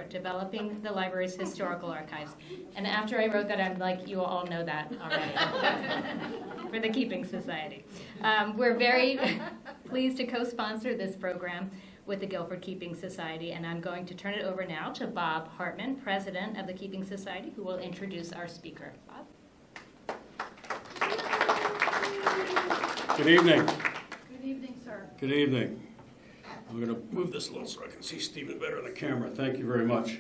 developing the library's historical archives. And after I wrote that, I'm like, you all know that already for the Keeping Society. We're very pleased to co-sponsor this program with the Guilford Keeping Society, and I'm going to turn it over now to Bob Hartman, President of the Keeping Society, who will introduce our speaker. Bob? Good evening. Good evening, sir. Good evening. I'm going to move this a little so I can see Stephen better on the camera. Thank you very much.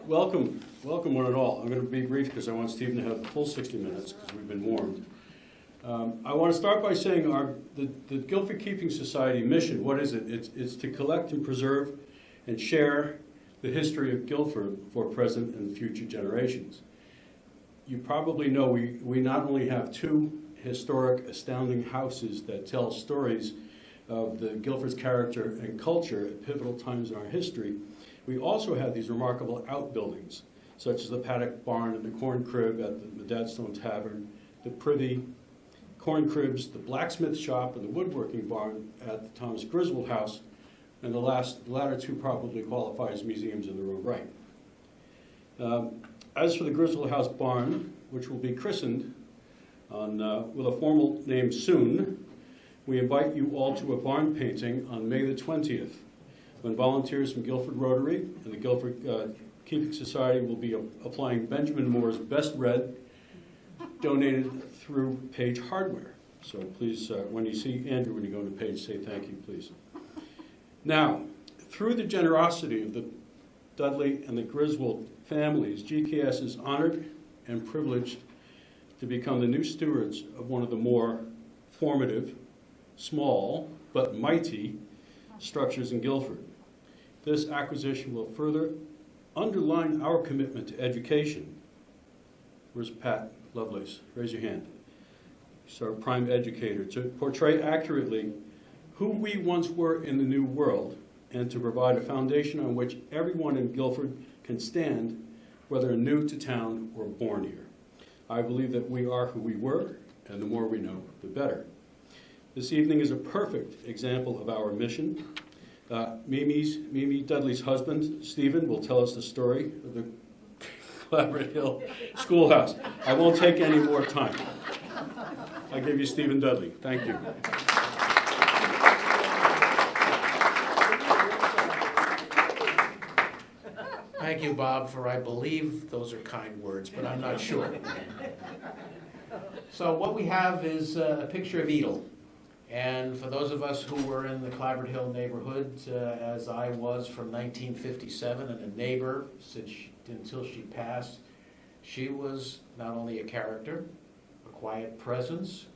Welcome one and all. I'm going to be brief because I want Stephen to have the full 60 minutes because we've been warned. I want to start by saying the Guilford Keeping Society mission, what is it? It's to collect and preserve and share the history of Guilford for present and future generations. You probably know we not only have two historic, astounding houses that tell stories of the Guilford's character and culture at pivotal times in our history, we also have these remarkable outbuildings, such as the Paddock Barn and the Corn Crib at the Dadstone Tavern, the Privy, Corn Cribs, the Blacksmith Shop, and the Woodworking Barn at the Thomas Griswold House, and the latter two probably qualify as museums in their own right. As for the Griswold House Barn, which will be christened with a formal name soon, we invite you all to a barn painting on May the 20th, when volunteers from Guilford Rotary and the Guilford Keeping Society will be applying Benjamin Moore's Best Red, donated through Page Hardware. So please, when you see Andrew, when you go to Page, say thank you, please. Now, through the generosity of the Dudley and the Griswold families, GKS is honored and privileged to become the new stewards of one of the more formative, small, but mighty structures in Guilford. This acquisition will further underline our commitment to education. Where's Pat Lovelace? Raise your hand. He's our prime educator, to portray accurately who we once were in the new world and to provide a foundation on which everyone in Guilford can stand, whether new to town or born here. I believe that we are who we were, and the more we know, the better. This evening is a perfect example of our mission. Mimi Dudley's husband, Stephen, will tell us the story of the Clapboard Hill Schoolhouse. I won't take any more time. I give you Stephen Dudley. Thank you. Thank you, Bob, for I believe those are kind words, but I'm not sure. So what we have is a picture of Edith. And for those of us who were in the Clapboard Hill neighborhood, as I was from 1957 and a neighbor until she passed, she was not only a character, a quiet presence,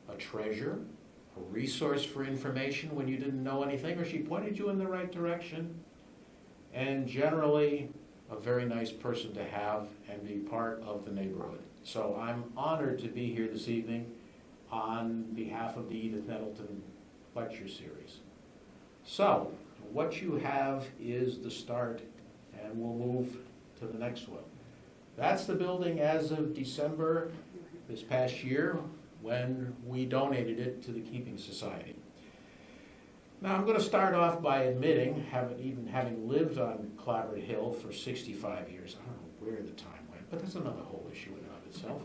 a treasure, a resource for information when you didn't know anything, or she pointed you in the right direction, and generally a very nice person to have and be part of the neighborhood. So I'm honored to be here this evening on behalf of the Edith Nettleton lecture series. So what you have is the start, and we'll move to the next one. That's the building as of December this past year when we donated it to the Keeping Society. Now I'm going to start off by admitting, having lived on Clapboard Hill for 65 years, I don't know where the time went, but that's another whole issue in and of itself.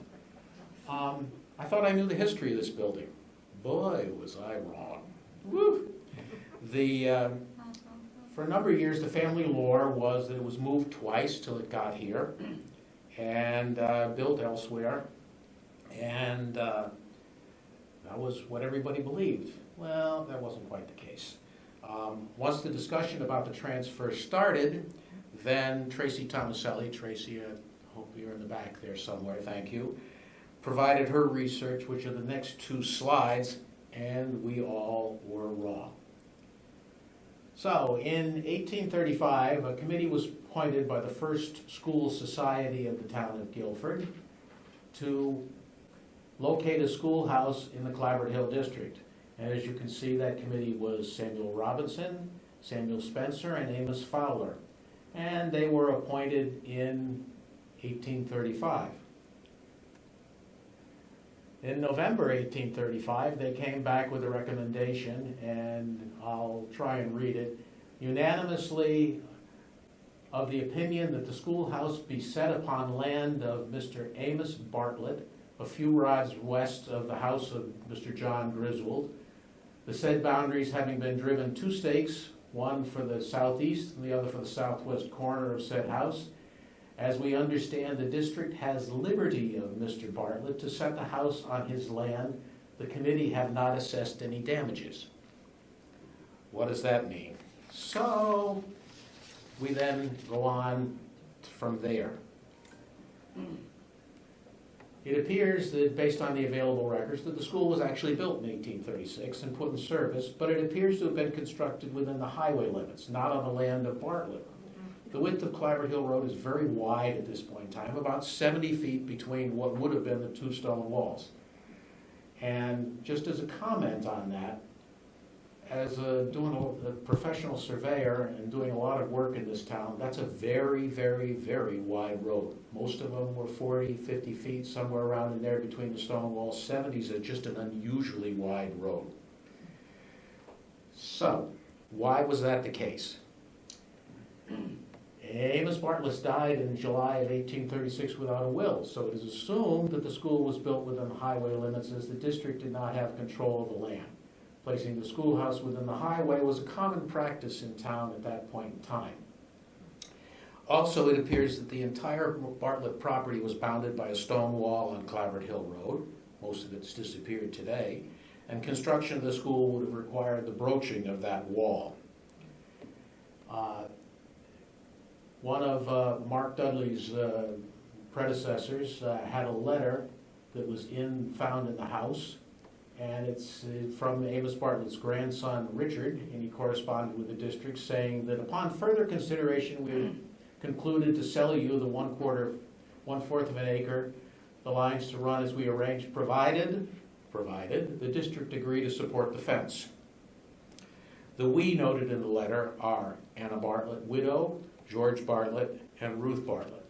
I thought I knew the history of this building. Boy, was I wrong. Woo! For a number of years, the family lore was that it was moved twice till it got here and built elsewhere. And that was what everybody believed. Well, that wasn't quite the case. Once the discussion about the transfer started, then Tracy Tomaselli, Tracy, I hope you're in the back there somewhere, thank you, provided her research, which are the next two slides, and we all were wrong. So in 1835, a committee was appointed by the first school society of the town of Guilford to locate a schoolhouse in the Clapboard Hill district. And as you can see, that committee was Samuel Robinson, Samuel Spencer, and Amos Fowler. And they were appointed in 1835. In November 1835, they came back with a recommendation, and I'll try and read it. Unanimously of the opinion that the schoolhouse be set upon land of Mr. Amos Bartlett, a few rods west of the house of Mr. John Griswold, the said boundaries having been driven 2 stakes, one for the southeast and the other for the southwest corner of said house. As we understand, the district has liberty of Mr. Bartlett to set the house on his land. The committee have not assessed any damages. What does that mean? So we then go on from there. It appears that, based on the available records, that the school was actually built in 1836 and put in service, but it appears to have been constructed within the highway limits, not on the land of Bartlett. The width of Clapboard Hill Road is very wide at this point in time, about 70 feet between what would have been the 2 stone walls. And just as a comment on that, as doing a professional surveyor and doing a lot of work in this town, that's a very, very, very wide road. Most of them were 40, 50 feet, somewhere around in there between the stone walls. 70s are just an unusually wide road. So, why was that the case? Amos Bartlett died in July of 1836 without a will, so it is assumed that the school was built within the highway limits, as the district did not have control of the land. Placing the schoolhouse within the highway was a common practice in town at that point in time. Also, it appears that the entire Bartlett property was bounded by a stone wall on Clapboard Hill Road. Most of it's disappeared today, and construction of the school would have required the broaching of that wall. One of Mark Dudley's predecessors had a letter that was found in the house, and it's from Amos Bartlett's grandson, Richard, and he corresponded with the district saying that upon further consideration, we concluded to sell you the 1/4 of an acre, the lines to run as we arranged, provided the district agree to support the fence. The we noted in the letter are Anna Bartlett, widow, George Bartlett, and Ruth Bartlett.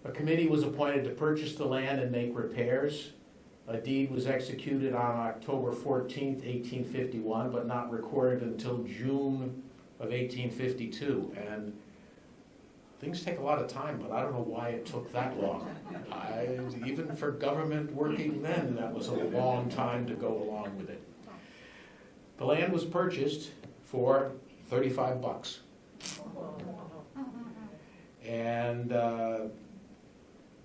A committee was appointed to purchase the land and make repairs. A deed was executed on October 14th, 1851, but not recorded until June of 1852. And things take a lot of time, but I don't know why it took that long. Even for government working then, that was a long time to go along with it. The land was purchased for $35. And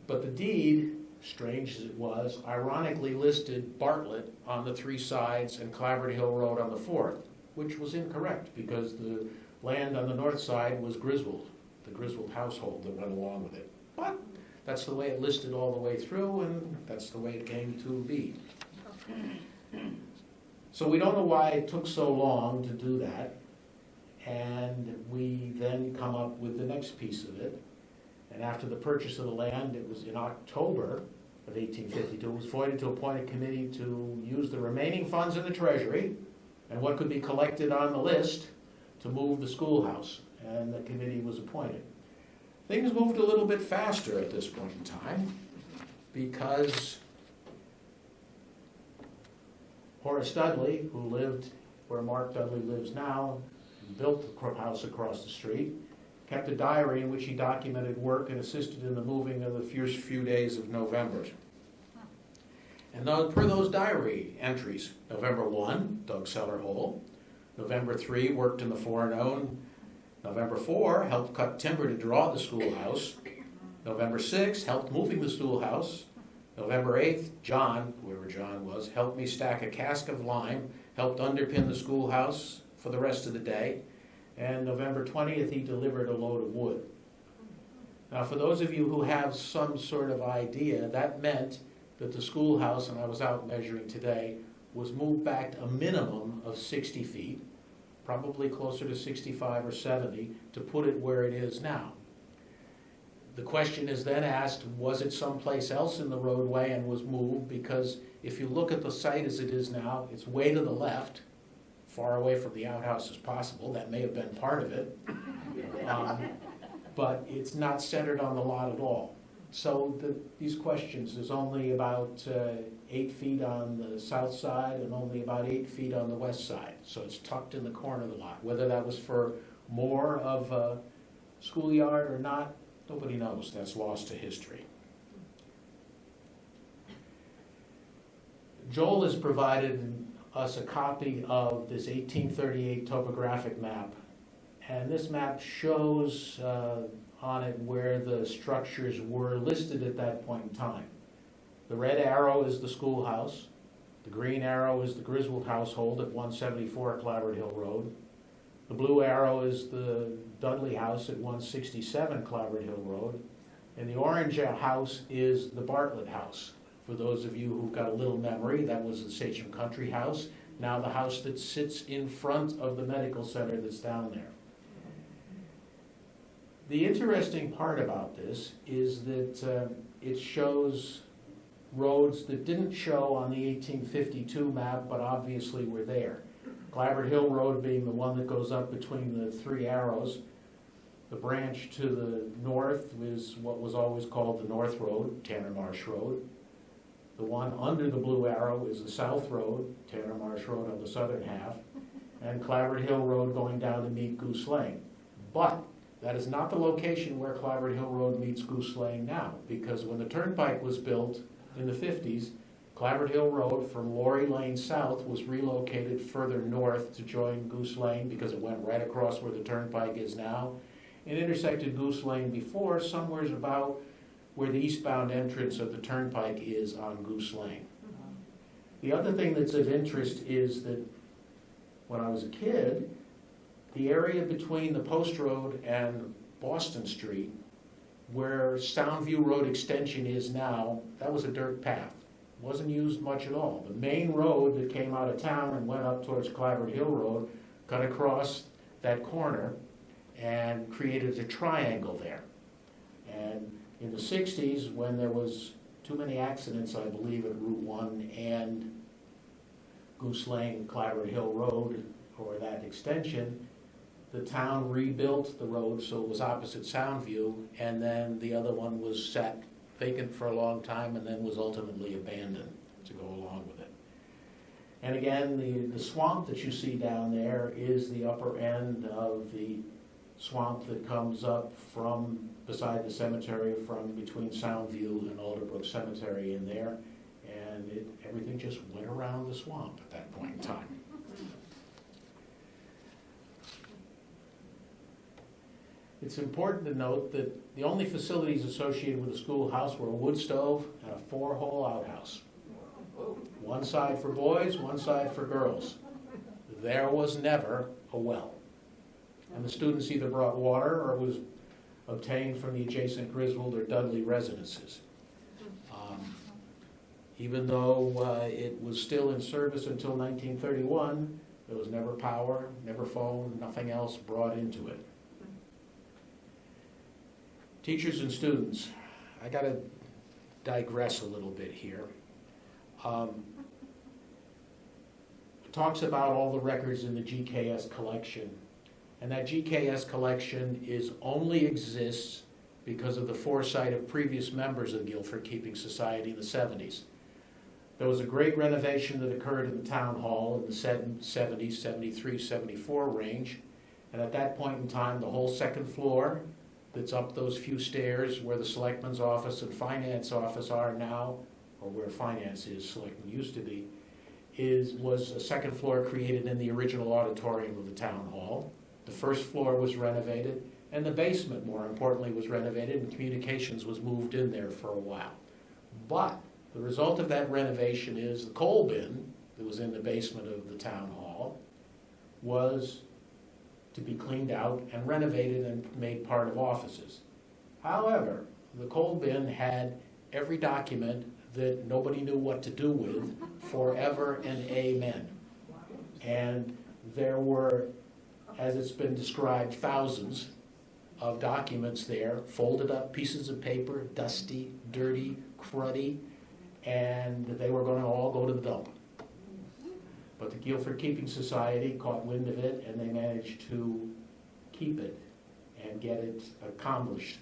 but the deed, strange as it was, ironically listed Bartlett on the 3 sides and Clapboard Hill Road on the 4th, which was incorrect because the land on the north side was Griswold, the Griswold household that went along with it. But that's the way it listed all the way through, and that's the way it came to be. So we don't know why it took so long to do that, and we then come up with the next piece of it. And after the purchase of the land, it was in October of 1852, it was voted to appoint a committee to use the remaining funds in the treasury and what could be collected on the list to move the schoolhouse, and the committee was appointed. Things moved a little bit faster at this point in time because Horace Dudley, who lived where Mark Dudley lives now, built the house across the street, kept a diary in which he documented work and assisted in the moving of the first few days of November. And per those diary entries, November 1, dug cellar hole. November 3, worked in the forenoon. November 4, helped cut timber to draw the schoolhouse. November 6, helped moving the schoolhouse. November 8th, John, whoever John was, helped me stack a cask of lime, helped underpin the schoolhouse for the rest of the day. And November 20th, he delivered a load of wood. Now, for those of you who have some sort of idea, that meant that the schoolhouse, and I was out measuring today, was moved back a minimum of 60 feet, probably closer to 65 or 70, to put it where it is now. The question is then asked, was it someplace else in the roadway and was moved? Because if you look at the site as it is now, it's way to the left, far away from the outhouse as possible. That may have been part of it. But it's not centered on the lot at all. So these questions, there's only about 8 feet on the south side and only about 8 feet on the west side. So it's tucked in the corner of the lot. Whether that was for more of a schoolyard or not, nobody knows. That's lost to history. Joel has provided us a copy of this 1838 topographic map, and this map shows on it where the structures were listed at that point in time. The red arrow is the schoolhouse. The green arrow is the Griswold household at 174 Clapboard Hill Road. The blue arrow is the Dudley house at 167 Clapboard Hill Road. And the orange house is the Bartlett house. For those of you who've got a little memory, that was the Sachem Country House, now the house that sits in front of the medical center that's down there. The interesting part about this is that it shows roads that didn't show on the 1852 map, but obviously were there. Clapboard Hill Road being the one that goes up between the three arrows. The branch to the north is what was always called the North Road, Tanner Marsh Road. The one under the blue arrow is the South Road, Tanner Marsh Road on the southern half, and Clapboard Hill Road going down to meet Goose Lane. But that is not the location where Clapboard Hill Road meets Goose Lane now, because when the turnpike was built in the 50s, Clapboard Hill Road from Lorry Lane south was relocated further north to join Goose Lane because it went right across where the turnpike is now. It intersected Goose Lane before, somewhere about where the eastbound entrance of the turnpike is on Goose Lane. The other thing that's of interest is that when I was a kid, the area between the Post Road and Boston Street, where Soundview Road Extension is now, that was a dirt path. It wasn't used much at all. The main road that came out of town and went up towards Clapboard Hill Road cut across that corner and created a triangle there. And in the 60s, when there was too many accidents, I believe, at Route 1 and Goose Lane, Clapboard Hill Road, or that extension, the town rebuilt the road so it was opposite Soundview, and then the other one was sat vacant for a long time and then was ultimately abandoned to go along with it. And again, the swamp that you see down there is the upper end of the swamp that comes up from beside the cemetery, from between Soundview and Alderbrook Cemetery in there, and everything just went around the swamp at that point in time. It's important to note that the only facilities associated with the schoolhouse were a wood stove and a 4-hole outhouse. One side for boys, one side for girls. There was never a well. And the students either brought water or it was obtained from the adjacent Griswold or Dudley residences. Even though it was still in service until 1931, there was never power, never phone, nothing else brought into it. Teachers and students, I got to digress a little bit here. It talks about all the records in the GKS collection, and that GKS collection only exists because of the foresight of previous members of the Guilford Keeping Society in the 70s. There was a great renovation that occurred in the town hall in the 70s, 73, 74 range, and at that point in time, the whole second floor that's up those few stairs where the selectman's office and finance office are now, or where finance is, selectman used to be, was a second floor created in the original auditorium of the town hall. The first floor was renovated, and the basement, more importantly, was renovated, and communications was moved in there for a while. But the result of that renovation is the coal bin that was in the basement of the town hall was to be cleaned out and renovated and made part of offices. However, the coal bin had every document that nobody knew what to do with forever and amen. And there were, as it's been described, thousands of documents there, folded up pieces of paper, dusty, dirty, cruddy, and they were going to all go to the dump. But the Guilford Keeping Society caught wind of it, and they managed to keep it and get it accomplished.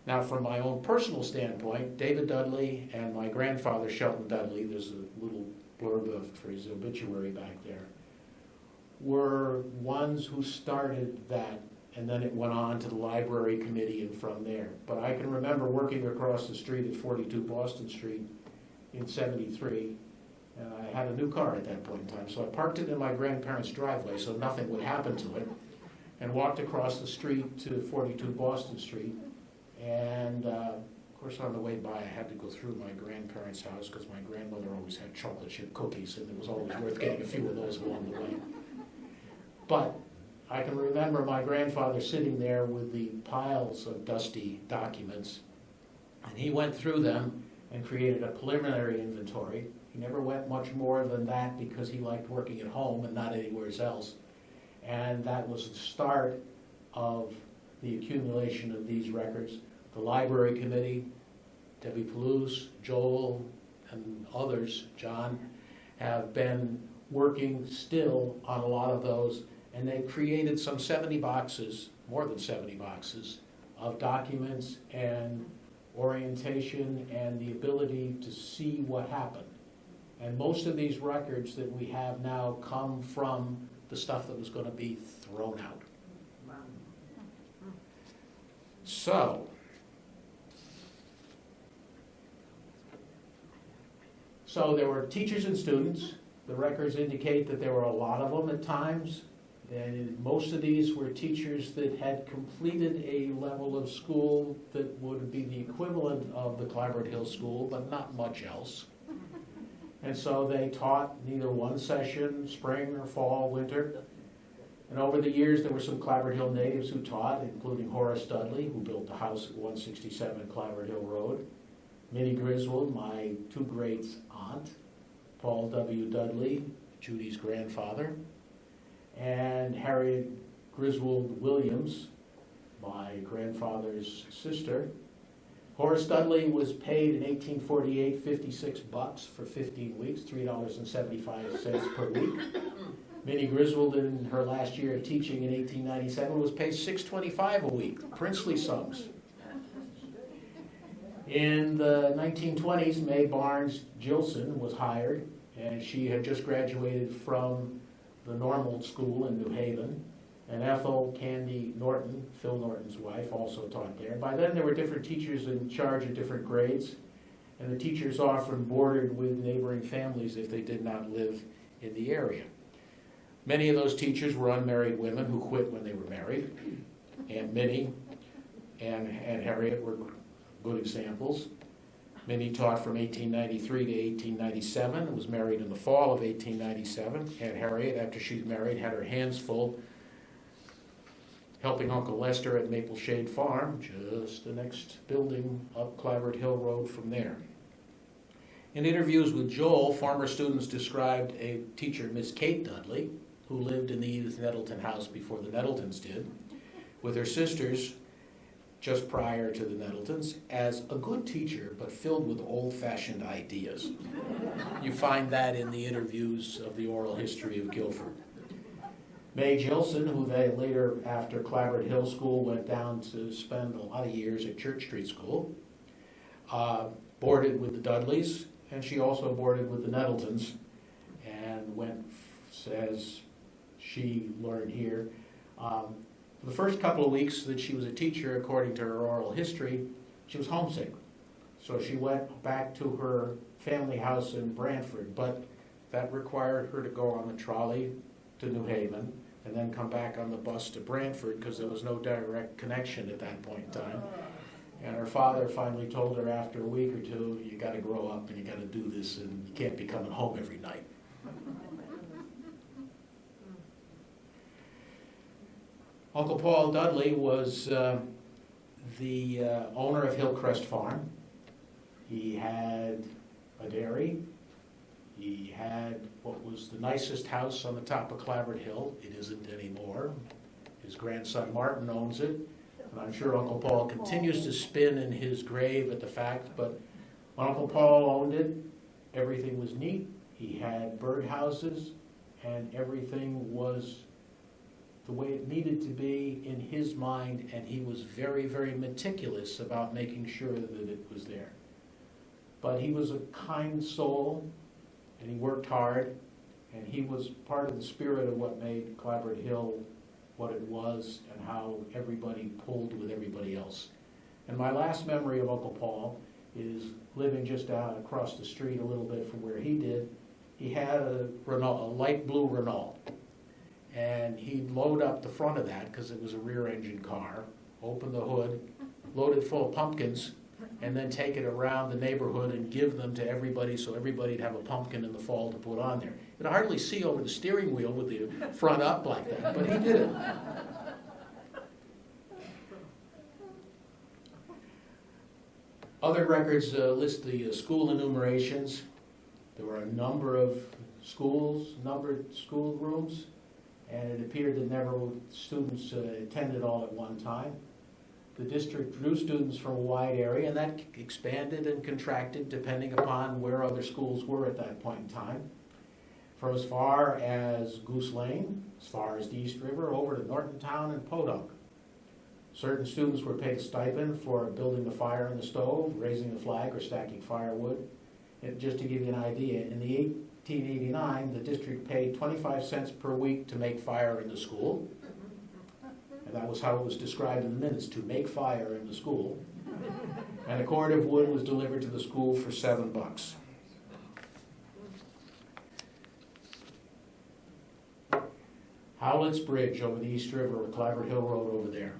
Now, from my own personal standpoint, David Dudley and my grandfather, Shelton Dudley, there's a little blurb for his obituary back there, were ones who started that and then it went on to the library committee and from there. But I can remember working across the street at 42 Boston Street in '73, and I had a new car at that point in time, so I parked it in my grandparents' driveway so nothing would happen to it, and walked across the street to 42 Boston Street, and of course on the way by I had to go through my grandparents' house because my grandmother always had chocolate chip cookies, and it was always worth getting a few of those along the way. But I can remember my grandfather sitting there with the piles of dusty documents, and he went through them and created a preliminary inventory. He never went much more than that because he liked working at home and not anywhere else. And that was the start of the accumulation of these records. The library committee, Debbie Palouse, Joel, and others, John, have been working still on a lot of those, and they created some 70 boxes, more than 70 boxes, of documents and orientation and the ability to see what happened. And most of these records that we have now come from the stuff that was going to be thrown out. So there were teachers and students. The records indicate that there were a lot of them at times. And most of these were teachers that had completed a level of school that would be the equivalent of the Clapboard Hill School, but not much else. And so they taught neither one session, spring or fall, winter. And over the years, there were some Clapboard Hill natives who taught, including Horace Dudley, who built the house at 167 Clapboard Hill Road, Minnie Griswold, my two greats aunt, Paul W. Dudley, Judy's grandfather, and Harriet Griswold Williams, my grandfather's sister. Horace Dudley was paid in 1848 $56 for 15 weeks, $3.75 per week. Minnie Griswold, in her last year of teaching in 1897, was paid $6.25 a week, princely sums. In the 1920s, Mae Barnes Gilson was hired, and she had just graduated from the normal school in New Haven, and Ethel Candy Norton, Phil Norton's wife, also taught there. By then there were different teachers in charge of different grades, and the teachers often boarded with neighboring families if they did not live in the area. Many of those teachers were unmarried women who quit when they were married. Aunt Minnie and Harriet were good examples. Minnie taught from 1893 to 1897 and was married in the fall of 1897. Aunt Harriet, after she's married, had her hands full helping Uncle Lester at Maple Shade Farm, just the next building up Clapboard Hill Road from there. In interviews with Joel, former students described a teacher, Miss Kate Dudley, who lived in the Edith Nettleton house before the Nettletons did, with her sisters just prior to the Nettletons, as a good teacher, but filled with old-fashioned ideas. You find that in the interviews of the oral history of Guilford. Mae Gilson, who they later, after Clapboard Hill School, went down to spend a lot of years at Church Street School, boarded with the Dudleys, and she also boarded with the Nettletons, and went, as she learned here, the first couple of weeks that she was a teacher, according to her oral history, she was homesick. So she went back to her family house in Brantford, but that required her to go on the trolley to New Haven and then come back on the bus to Brantford because there was no direct connection at that point in time. And her father finally told her after a week or two, you got to grow up and you got to do this and you can't be coming home every night. Uncle Paul Dudley was the owner of Hillcrest Farm. He had a dairy. He had what was the nicest house on the top of Clapboard Hill. It isn't anymore. His grandson Martin owns it. And I'm sure Uncle Paul continues to spin in his grave at the fact, but when Uncle Paul owned it, everything was neat. He had birdhouses, and everything was the way it needed to be in his mind, and he was very, very meticulous about making sure that it was there. But he was a kind soul, and he worked hard, and he was part of the spirit of what made Clapboard Hill what it was and how everybody pulled with everybody else. And my last memory of Uncle Paul is living just out across the street a little bit from where he did. He had a Renault, a light blue Renault. And he'd load up the front of that, because it was a rear-engine car, open the hood, load it full of pumpkins, and then take it around the neighborhood and give them to everybody so everybody'd have a pumpkin in the fall to put on there. You'd hardly see over the steering wheel with the front up like that, but he did it. Other records list the school enumerations. There were a number of schools, numbered schoolrooms, and it appeared that never students attended all at one time. The district drew students from a wide area, and that expanded and contracted depending upon where other schools were at that point in time. From as far as Goose Lane, as far as the East River, over to Norton Town and Podunk. Certain students were paid a stipend for building the fire in the stove, raising the flag, or stacking firewood. And just to give you an idea, in the 1889, the district paid 25 cents per week to make fire in the school. And that was how it was described in the minutes, to make fire in the school. And a cord of wood was delivered to the school for $7. Howlett's Bridge over the East River, or Clapboard Hill Road over there.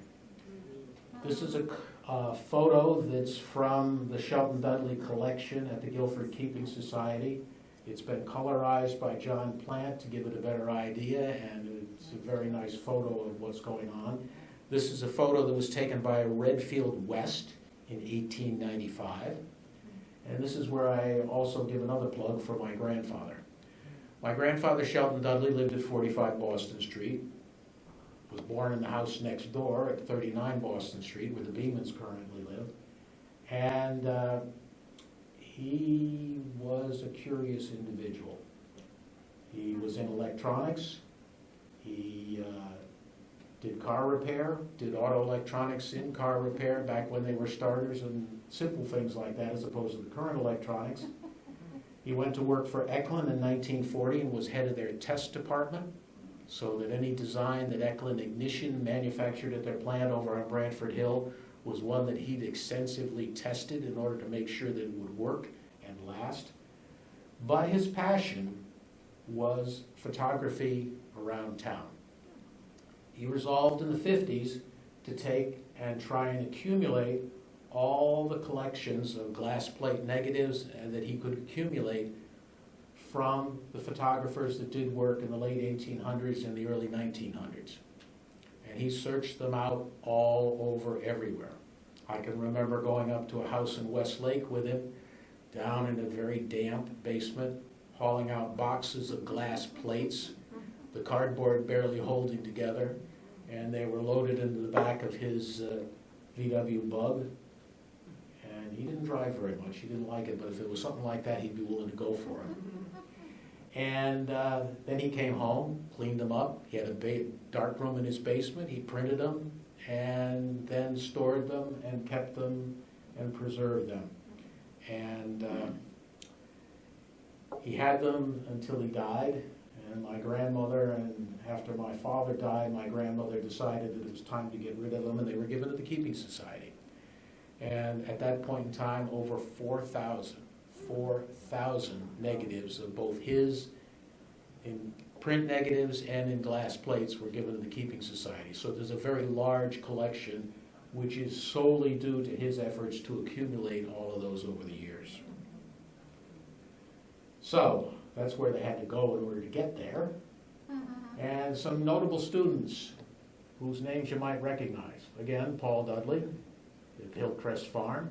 This is a photo that's from the Shelton Dudley collection at the Guilford Keeping Society. It's been colorized by John Plant to give it a better idea, and it's a very nice photo of what's going on. This is a photo that was taken by Redfield West in 1895. And this is where I also give another plug for my grandfather. My grandfather, Shelton Dudley, lived at 45 Boston Street, was born in the house next door at 39 Boston Street, where the Beamans currently live. And he was a curious individual. He was in electronics. He did car repair, did auto electronics in car repair back when they were starters and simple things like that as opposed to the current electronics. He went to work for Eklund in 1940 and was head of their test department, so that any design that Eklund Ignition manufactured at their plant over on Brantford Hill was one that he'd extensively tested in order to make sure that it would work and last. But his passion was photography around town. He resolved in the 50s to take and try and accumulate all the collections of glass plate negatives that he could accumulate from the photographers that did work in the late 1800s and the early 1900s. And he searched them out all over everywhere. I can remember going up to a house in Westlake with him, down in a very damp basement, hauling out boxes of glass plates, the cardboard barely holding together, and they were loaded into the back of his VW Bug. And he didn't drive very much, he didn't like it, but if it was something like that, he'd be willing to go for it. And then he came home, cleaned them up. He had a dark room in his basement. He printed them and then stored them and kept them and preserved them. And he had them until he died. And my grandmother, and after my father died, my grandmother decided that it was time to get rid of them, and they were given to the Keeping Society. And at that point in time, over 4,000 negatives of both his in print negatives and in glass plates were given to the Keeping Society. So there's a very large collection which is solely due to his efforts to accumulate all of those over the years. So that's where they had to go in order to get there. And some notable students whose names you might recognize. Again, Paul Dudley at Hillcrest Farm,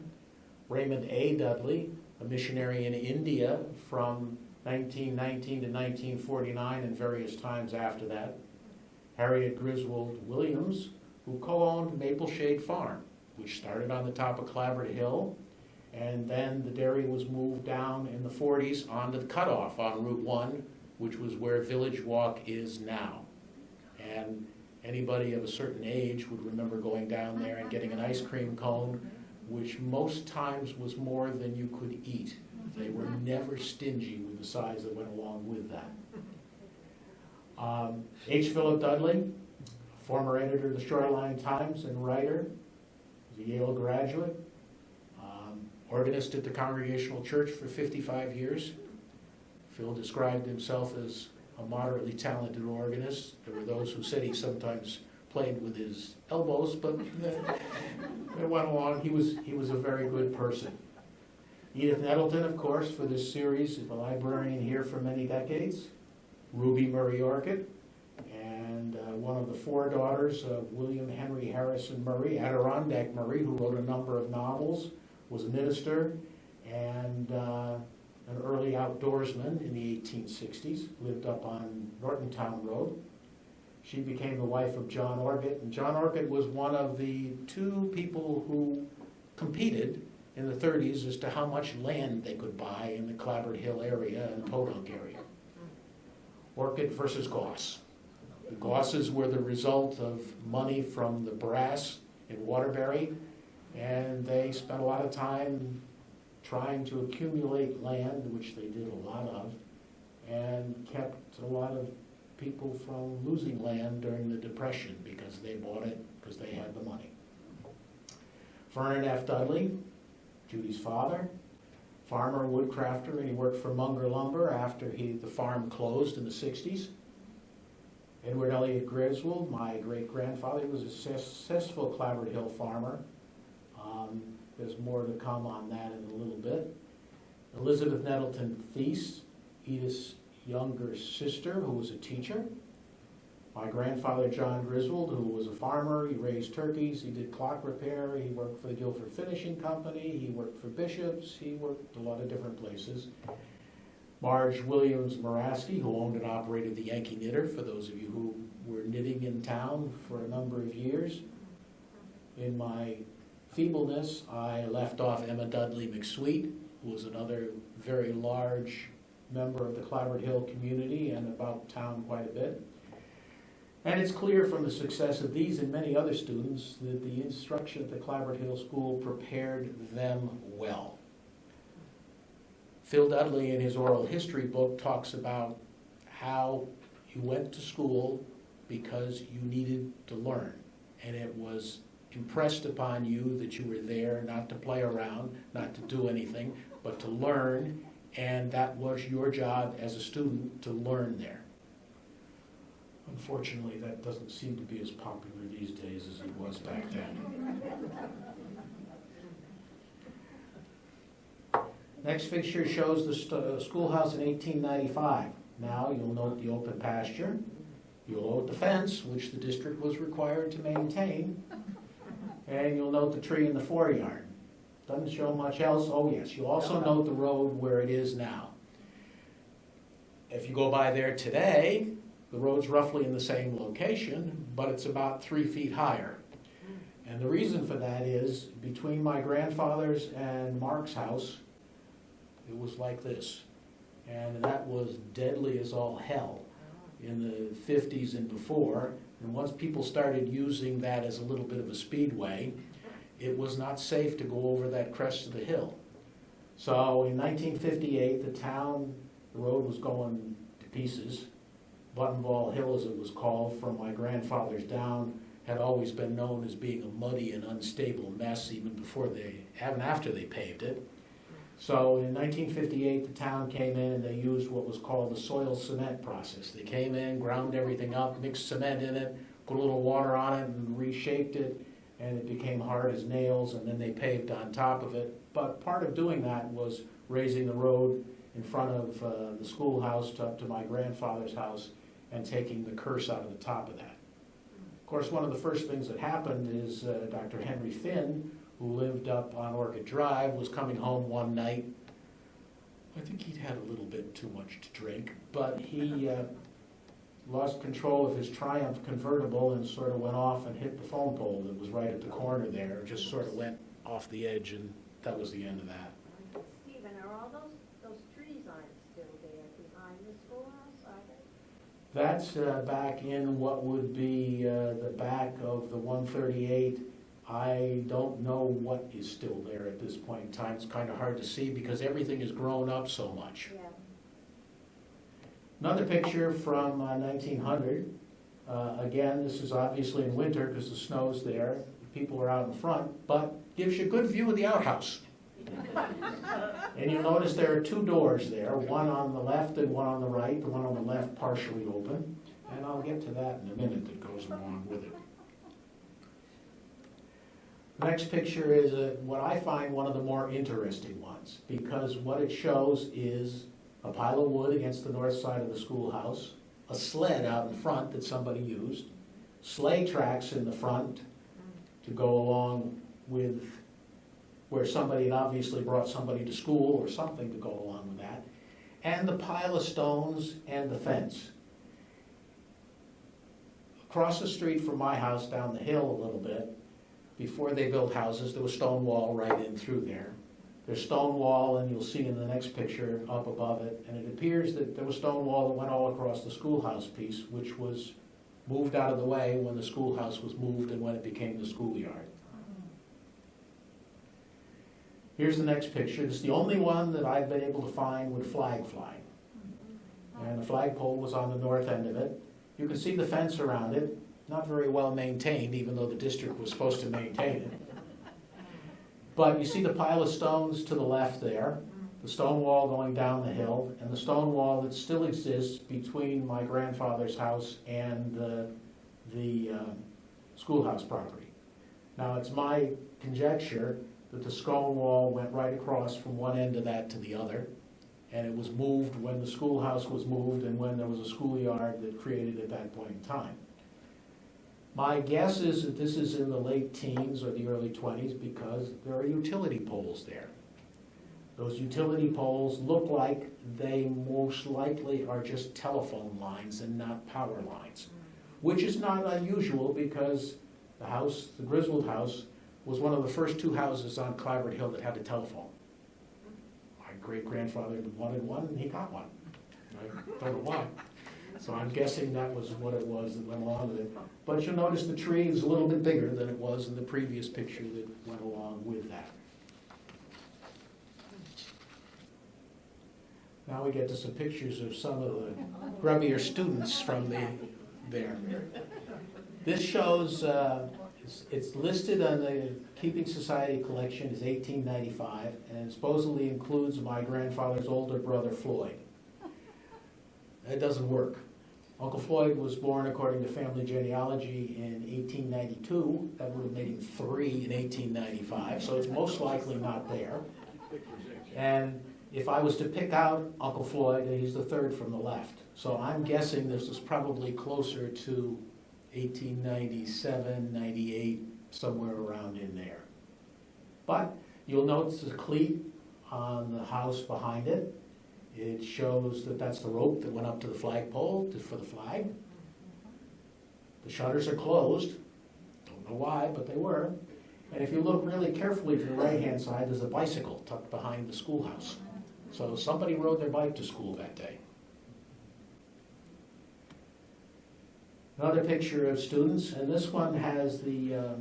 Raymond A. Dudley, a missionary in India from 1919 to 1949 and various times after that. Harriet Griswold Williams, who co-owned Mapleshade Farm, which started on the top of Clapboard Hill, and then the dairy was moved down in the 40s onto the cutoff on Route 1, which was where Village Walk is now. And anybody of a certain age would remember going down there and getting an ice cream cone, which most times was more than you could eat. They were never stingy with the size that went along with that. H. Philip Dudley, former editor of the Shoreline Times and writer. He's a Yale graduate. Organist at the Congregational Church for 55 years. Phil described himself as a moderately talented organist. There were those who said he sometimes played with his elbows, but it went along. He was a very good person. Edith Nettleton, of course, for this series, is a librarian here for many decades. Ruby Murray Orchid, and one of the four daughters of William Henry Harrison Murray, Adirondack Murray, who wrote a number of novels, was a minister, and an early outdoorsman in the 1860s, lived up on Nortontown Road. She became the wife of John Orchid, and John Orchid was one of the two people who competed in the 30s as to how much land they could buy in the Clapboard Hill area and the Podunk area. Orchid versus Goss. The Gosses were the result of money from the brass in Waterbury, and they spent a lot of time trying to accumulate land, which they did a lot of, and kept a lot of people from losing land during the Depression because they bought it because they had the money. Vernon F. Dudley, Judy's father, farmer, woodcrafter, and he worked for Munger Lumber after the farm closed in the 60s. Edward Elliott Griswold, my great-grandfather, he was a successful Clapboard Hill farmer. There's more to come on that in a little bit. Elizabeth Nettleton Thies, Edith's younger sister, who was a teacher. My grandfather, John Griswold, who was a farmer. He raised turkeys, he did clock repair, he worked for the Guilford Finishing Company, he worked for Bishop's, he worked a lot of different places. Marge Williams Moraski, who owned and operated the Yankee Knitter, for those of you who were knitting in town for a number of years. In my feebleness, I left off Emma Dudley McSweet, who was another very large member of the Clapboard Hill community and about town quite a bit. And it's clear from the success of these and many other students that the instruction at the Clapboard Hill School prepared them well. Phil Dudley, in his oral history book, talks about how you went to school because you needed to learn, and it was impressed upon you that you were there not to play around, not to do anything, but to learn, and that was your job as a student to learn there. Unfortunately, that doesn't seem to be as popular these days as it was back then. Next picture shows the schoolhouse in 1895. Now you'll note the open pasture. You'll note the fence, which the district was required to maintain. And you'll note the tree in the foreyard. Doesn't show much else. Oh yes, you'll also note the road where it is now. If you go by there today, the road's roughly in the same location, but it's about 3 feet higher. And the reason for that is, between my grandfather's and Mark's house, it was like this. And that was deadly as all hell in the 50s and before. And once people started using that as a little bit of a speedway, it was not safe to go over that crest of the hill. So in 1958, the road was going to pieces. Buttonball Hill, as it was called, from my grandfather's down, had always been known as being a muddy and unstable mess even after they paved it. So in 1958, the town came in and they used what was called the soil cement process. They came in, ground everything up, mixed cement in it, put a little water on it and reshaped it, and it became hard as nails, and then they paved on top of it. But part of doing that was raising the road in front of the schoolhouse up to my grandfather's house and taking the curse out of the top of that. Of course, one of the first things that happened is Dr. Henry Finn, who lived up on Orchid Drive, was coming home one night. I think he'd had a little bit too much to drink, but he lost control of his Triumph convertible and sort of went off and hit the phone pole that was right at the corner there. Just sort of went off the edge, and that was the end of that. Stephen, are all those trees aren't still there behind the schoolhouse, are they? That's back in what would be the back of the 138. I don't know what is still there at this point in time. It's kind of hard to see because everything has grown up so much. Yeah. Another picture from 1900. Again, this is obviously in winter because the snow's there. People are out in front, but gives you a good view of the outhouse. And you'll notice there are two doors there, one on the left and one on the right. The one on the left partially open, and I'll get to that in a minute that goes along with it. The next picture is what I find one of the more interesting ones, because what it shows is a pile of wood against the north side of the schoolhouse, a sled out in front that somebody used, sleigh tracks in the front to go along with where somebody had obviously brought somebody to school or something to go along with that, and the pile of stones and the fence. Across the street from my house, down the hill a little bit, before they built houses, there was stone wall right in through there. There's stone wall, and you'll see in the next picture up above it, and it appears that there was stone wall that went all across the schoolhouse piece, which was moved out of the way when the schoolhouse was moved and when it became the schoolyard. Here's the next picture. This is the only one that I've been able to find with flag flying. And the flagpole was on the north end of it. You can see the fence around it, not very well maintained, even though the district was supposed to maintain it. But you see the pile of stones to the left there, the stone wall going down the hill, and the stone wall that still exists between my grandfather's house and the schoolhouse property. Now, it's my conjecture that the stone wall went right across from one end of that to the other, and it was moved when the schoolhouse was moved and when there was a schoolyard that created at that point in time. My guess is that this is in the late teens or the early 20s because there are utility poles there. Those utility poles look like they most likely are just telephone lines and not power lines, which is not unusual because the house, the Griswold house, was one of the first two houses on Clapboard Hill that had a telephone. My great-grandfather wanted one and he got one. I don't know why. So I'm guessing that was what it was that went along with it. But you'll notice the tree is a little bit bigger than it was in the previous picture that went along with that. Now we get to some pictures of some of the grubbier students from there. This shows, it's listed on the Keeping Society collection as 1895, and it supposedly includes my grandfather's older brother, Floyd. That doesn't work. Uncle Floyd was born, according to family genealogy, in 1892. That would have made him 3 in 1895, so it's most likely not there. And if I was to pick out Uncle Floyd, he's the third from the left. So I'm guessing this is probably closer to 1897, 98, somewhere around in there. But you'll notice the cleat on the house behind it. It shows that that's the rope that went up to the flagpole for the flag. The shutters are closed. Don't know why, but they were. And if you look really carefully to the right-hand side, there's a bicycle tucked behind the schoolhouse. So somebody rode their bike to school that day. Another picture of students, and this one has the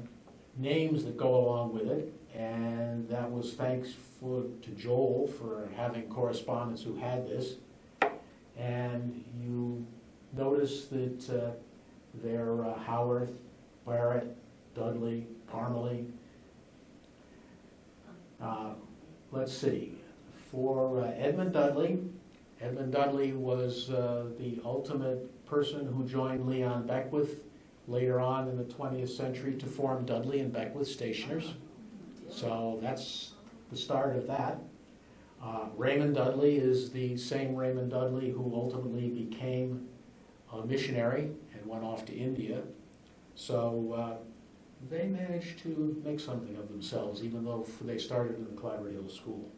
names that go along with it, and that was thanks to Joel for having correspondents who had this. And you notice that they're Howarth, Barrett, Dudley, Parmalee. Let's see. For Edmund Dudley was the ultimate person who joined Leon Beckwith later on in the 20th century to form Dudley and Beckwith Stationers. So that's the start of that. Raymond Dudley is the same Raymond Dudley who ultimately became a missionary and went off to India. So they managed to make something of themselves, even though they started in the Clapboard Hill School.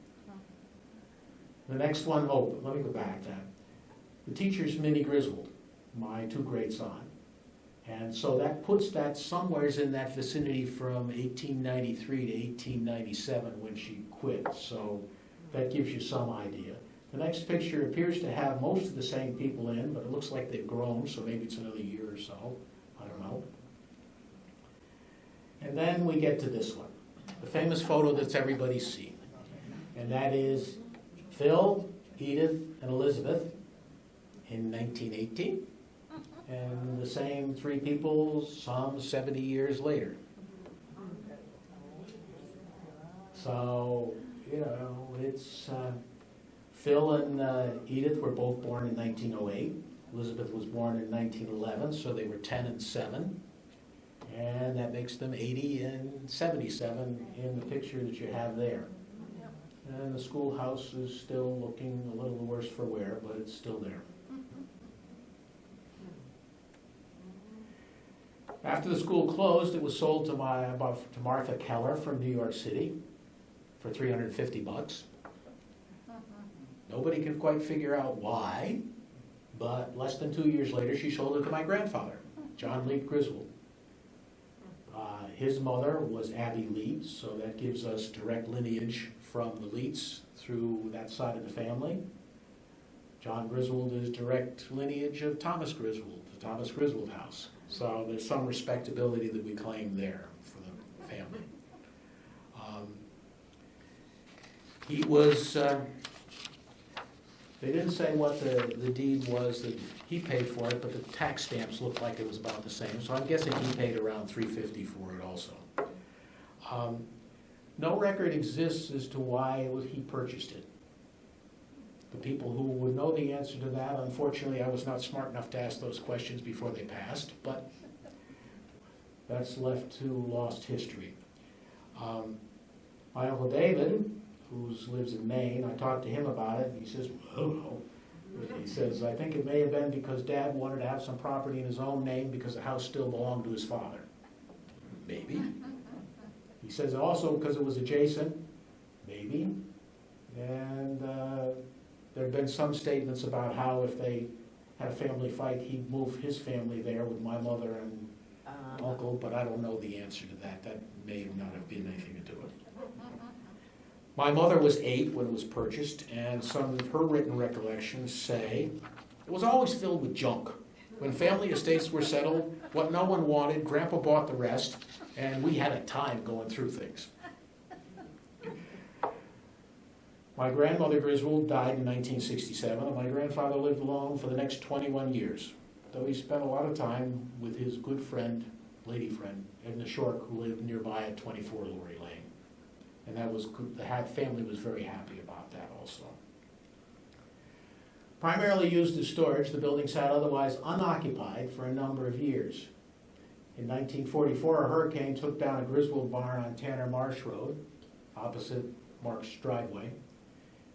The next one, let me go back then. The teacher's Minnie Griswold, my two greats on. And so that puts that somewheres in that vicinity from 1893 to 1897 when she quit. So that gives you some idea. The next picture appears to have most of the same people in, but it looks like they've grown, so maybe it's another year or so. I don't know. And then we get to this one, the famous photo that's everybody's seen. And that is Phil, Edith, and Elizabeth in 1918. And the the same three people some 70 years later. So, you know, it's Phil and Edith were both born in 1908. Elizabeth was born in 1911, so they were 10 and 7. And that makes them 80 and 77 in the picture that you have there. And the schoolhouse is still looking a little worse for wear, but it's still there. After the school closed, it was sold to Martha Keller from New York City for $350. Nobody can quite figure out why, but less than 2 years later, she sold it to my grandfather, John Leet Griswold. His mother was Abby Leet, so that gives us direct lineage from the Leets through that side of the family. John Griswold is direct lineage of Thomas Griswold, the Thomas Griswold house. So there's some respectability that we claim there for the family. He was, they didn't say what the deed was that he paid for it, but the tax stamps looked like it was about the same. So I'm guessing he paid around $350 for it also. No record exists as to why he purchased it. The people who would know the answer to that, unfortunately, I was not smart enough to ask those questions before they passed, but that's left to lost history. My Uncle David, who lives in Maine, I talked to him about it, and he says, oh. He says, I think it may have been because Dad wanted to have some property in his own name because the house still belonged to his father. Maybe. He says also because it was adjacent. Maybe. And there have been some statements about how if they had a family fight, he'd move his family there with my mother and uncle, but I don't know the answer to that. That may not have been anything to do with it. My mother was 8 when it was purchased, and some of her written recollections say it was always filled with junk. When family estates were settled, what no one wanted, Grandpa bought the rest, and we had a time going through things. My grandmother Griswold died in 1967, and my grandfather lived alone for the next 21 years, though he spent a lot of time with his good friend, lady friend, Edna Shork, who lived nearby at 24 Lorry Lane. And that was good. The family was very happy about that also. Primarily used as storage, the building sat otherwise unoccupied for a number of years. In 1944, a hurricane took down a Griswold barn on Tanner Marsh Road, opposite Mark's driveway.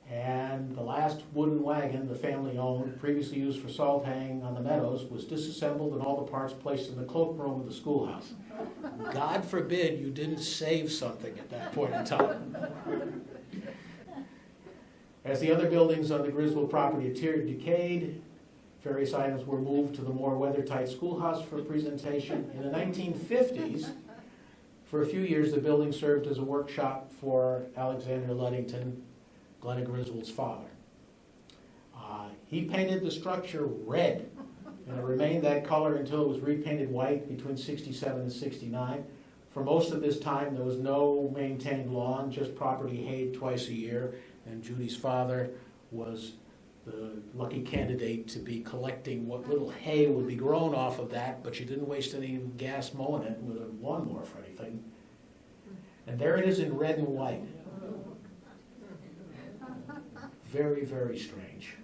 And the last wooden wagon the family owned, previously used for salt hanging on the meadows, was disassembled and all the parts placed in the cloakroom of the schoolhouse. God forbid you didn't save something at that point in time. As the other buildings on the Griswold property decayed, various items were moved to the more weather-tight schoolhouse for presentation. In the 1950s, for a few years, the building served as a workshop for Alexander Luddington, Glenna Griswold's father. He painted the structure red, and it remained that color until it was repainted white between 67 and 69. For most of this time, there was no maintained lawn, just property hayed twice a year, and Judy's father was the lucky candidate to be collecting what little hay would be grown off of that, but you didn't waste any gas mowing it with a lawnmower for anything. And there it is in red and white. Very, very strange.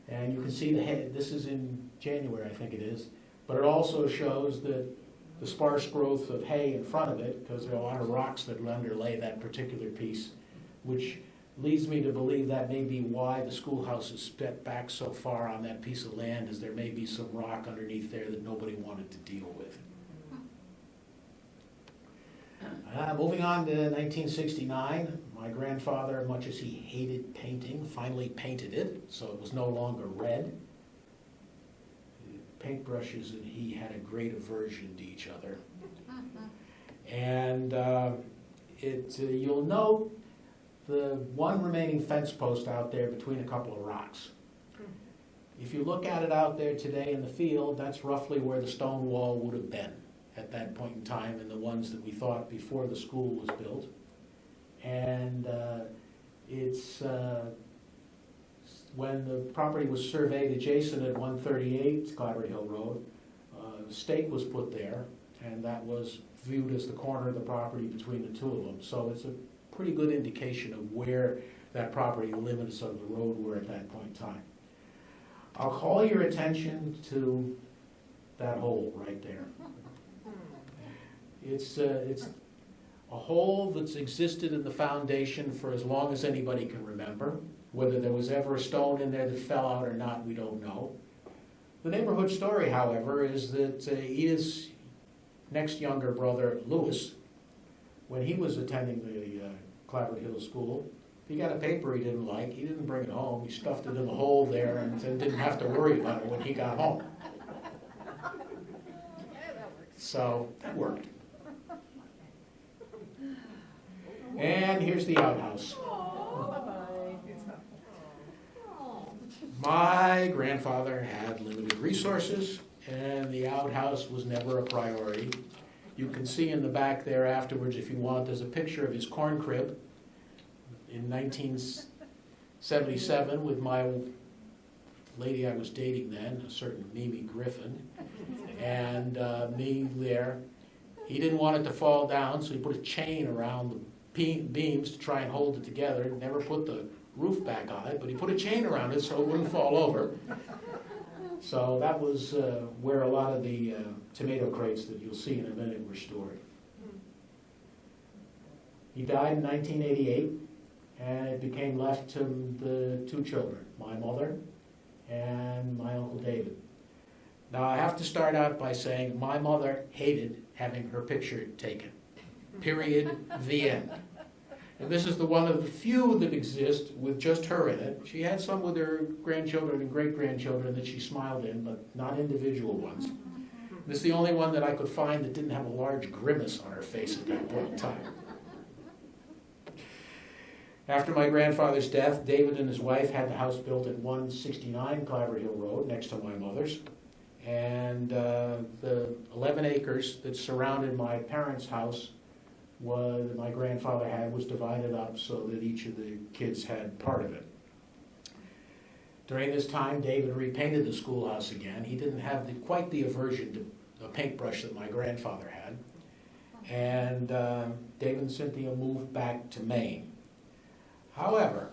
And you can see the hay. This is in January, I think it is. But it also shows that the sparse growth of hay in front of it, because there are a lot of rocks that underlay that particular piece, which leads me to believe that may be why the schoolhouse is set back so far on that piece of land, as there may be some rock underneath there that nobody wanted to deal with. Moving on to 1969, my grandfather, much as he hated painting, finally painted it, so it was no longer red. The paintbrushes and he had a great aversion to each other. And you'll note the one remaining fence post out there between a couple of rocks. If you look at it out there today in the field, that's roughly where the stone wall would have been at that point in time, and the ones that we thought before the school was built. And when the property was surveyed adjacent at 138 Clapboard Hill Road, stake was put there, and that was viewed as the corner of the property between the two of them. So it's a pretty good indication of where that property limits of the road were at that point in time. I'll call your attention to that hole right there. It's a hole that's existed in the foundation for as long as anybody can remember. Whether there was ever a stone in there that fell out or not, we don't know. The neighborhood story, however, is that Edith's next younger brother, Lewis, when he was attending the Clapboard Hill School, he got a paper he didn't like. He didn't bring it home. He stuffed it in the hole there and didn't have to worry about it when he got home. So that worked. And here's the outhouse. My grandfather had limited resources, and the outhouse was never a priority. You can see in the back there afterwards, if you want, there's a picture of his corn crib in 1977 with my lady I was dating then, a certain Mimi Griffin, and me there. He didn't want it to fall down, so he put a chain around the beams to try and hold it together. Never put the roof back on it, but he put a chain around it so it wouldn't fall over. So that was where a lot of the tomato crates that you'll see in a minute were stored. He died in 1988, and it became left to the two children, my mother and my Uncle David. Now I have to start out by saying my mother hated having her picture taken. Period. The end. And this is the one of the few that exist with just her in it. She had some with her grandchildren and great-grandchildren that she smiled in, but not individual ones. This is the only one that I could find that didn't have a large grimace on her face at that point in time. After my grandfather's death, David and his wife had the house built at 169 Clapboard Hill Road, next to my mother's. And the 11 acres that surrounded my parents' house that my grandfather had was divided up so that each of the kids had part of it. During this time, David repainted the schoolhouse again. He didn't have quite the aversion to a paintbrush that my grandfather had. And David and Cynthia moved back to Maine. However,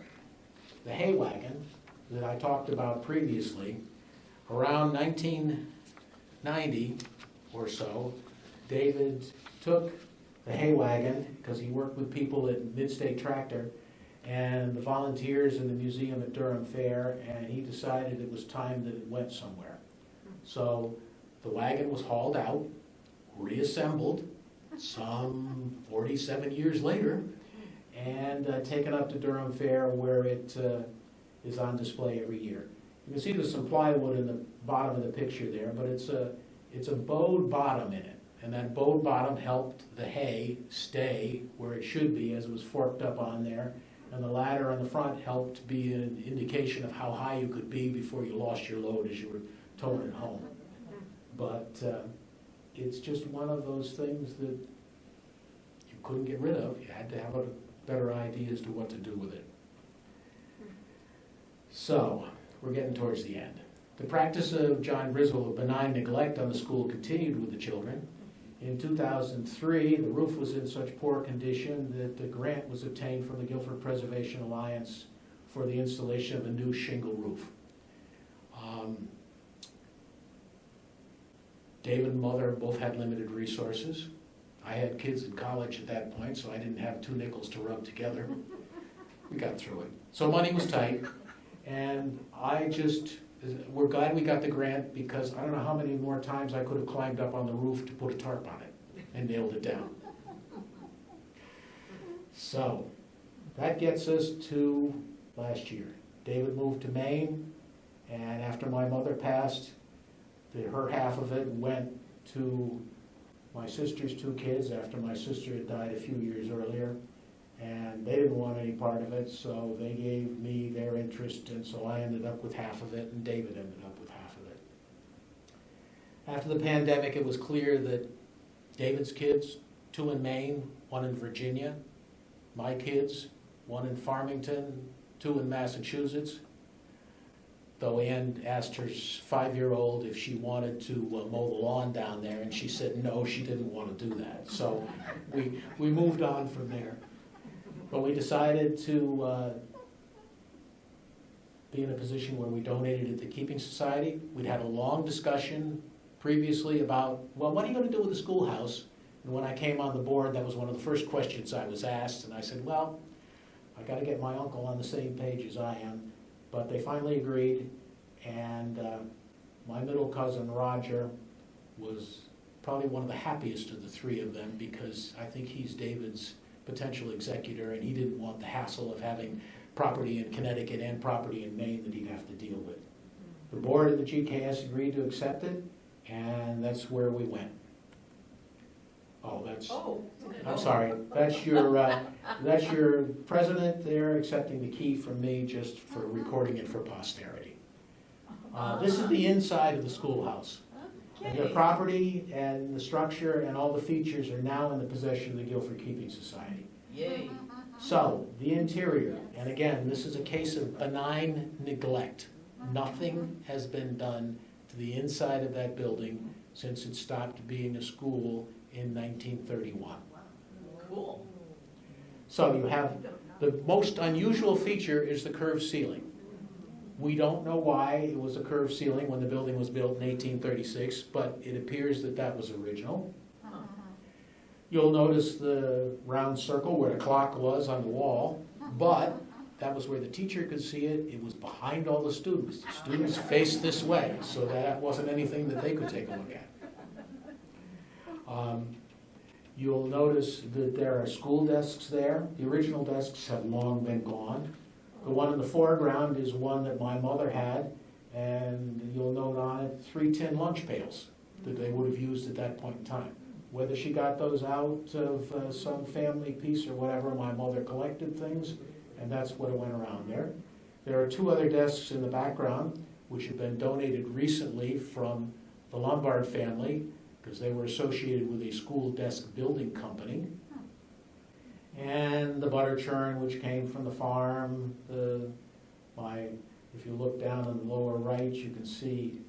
the hay wagon that I talked about previously, around 1990 or so, David took the hay wagon, because he worked with people at Mid-State Tractor and the volunteers in the museum at Durham Fair, and he decided it was time that it went somewhere. So the wagon was hauled out, reassembled some 47 years later, and taken up to Durham Fair, where it is on display every year. You can see there's some plywood in the bottom of the picture there, but it's a bowed bottom in it. And that bowed bottom helped the hay stay where it should be as it was forked up on there. And the ladder on the front helped be an indication of how high you could be before you lost your load as you were towing it home. But it's just one of those things that you couldn't get rid of. You had to have a better idea as to what to do with it. So, we're getting towards the end. The practice of John Griswold of benign neglect on the school continued with the children. In 2003, the roof was in such poor condition that the grant was obtained from the Guilford Preservation Alliance for the installation of a new shingle roof. David and Mother both had limited resources. I had kids in college at that point, so I didn't have 2 nickels to rub together. We got through it. So money was tight, and we're glad we got the grant, because I don't know how many more times I could have climbed up on the roof to put a tarp on it and nailed it down. So that gets us to last year. David moved to Maine, and after my mother passed, her half of it went to my sister's 2 kids after my sister had died a few years earlier. And they didn't want any part of it, so they gave me their interest, and so I ended up with half of it, and David ended up with half of it. After the pandemic, it was clear that David's kids, 2 in Maine, 1 in Virginia, my kids, 1 in Farmington, 2 in Massachusetts, though Ann asked her 5-year-old if she wanted to mow the lawn down there, and she said no, she didn't want to do that. So we moved on from there. But we decided to be in a position where we donated it to the Keeping Society. We'd had a long discussion previously about, well, what are you going to do with the schoolhouse? And when I came on the board, that was one of the first questions I was asked, and I said, well, I got to get my uncle on the same page as I am. But they finally agreed, and my middle cousin, Roger, was probably one of the happiest of the three of them, because I think he's David's potential executor, and he didn't want the hassle of having property in Connecticut and property in Maine that he'd have to deal with. The board of the GKS agreed to accept it, and that's where we went. Oh, I'm sorry. That's your president there accepting the key from me just for recording it for posterity. This is the inside of the schoolhouse. And the property and the structure and all the features are now in the possession of the Guilford Keeping Society. Yay. So, the interior, and again, this is a case of benign neglect. Nothing has been done to the inside of that building since it stopped being a school in 1931. Cool. So you have, the most unusual feature is the curved ceiling. We don't know why it was a curved ceiling when the building was built in 1836, but it appears that that was original. You'll notice the round circle where the clock was on the wall, but that was where the teacher could see it. It was behind all the students. The students faced this way, so that wasn't anything that they could take a look at. You'll notice that there are school desks there. The original desks have long been gone. The one in the foreground is one that my mother had, and you'll note on it 3 tin lunch pails that they would have used at that point in time. Whether she got those out of some family piece or whatever, my mother collected things, and that's what went around there. There are 2 other desks in the background, which have been donated recently from the Lombard family, because they were associated with a school desk building company. And the butter churn, which came from the farm. If you look down in the lower right, you can see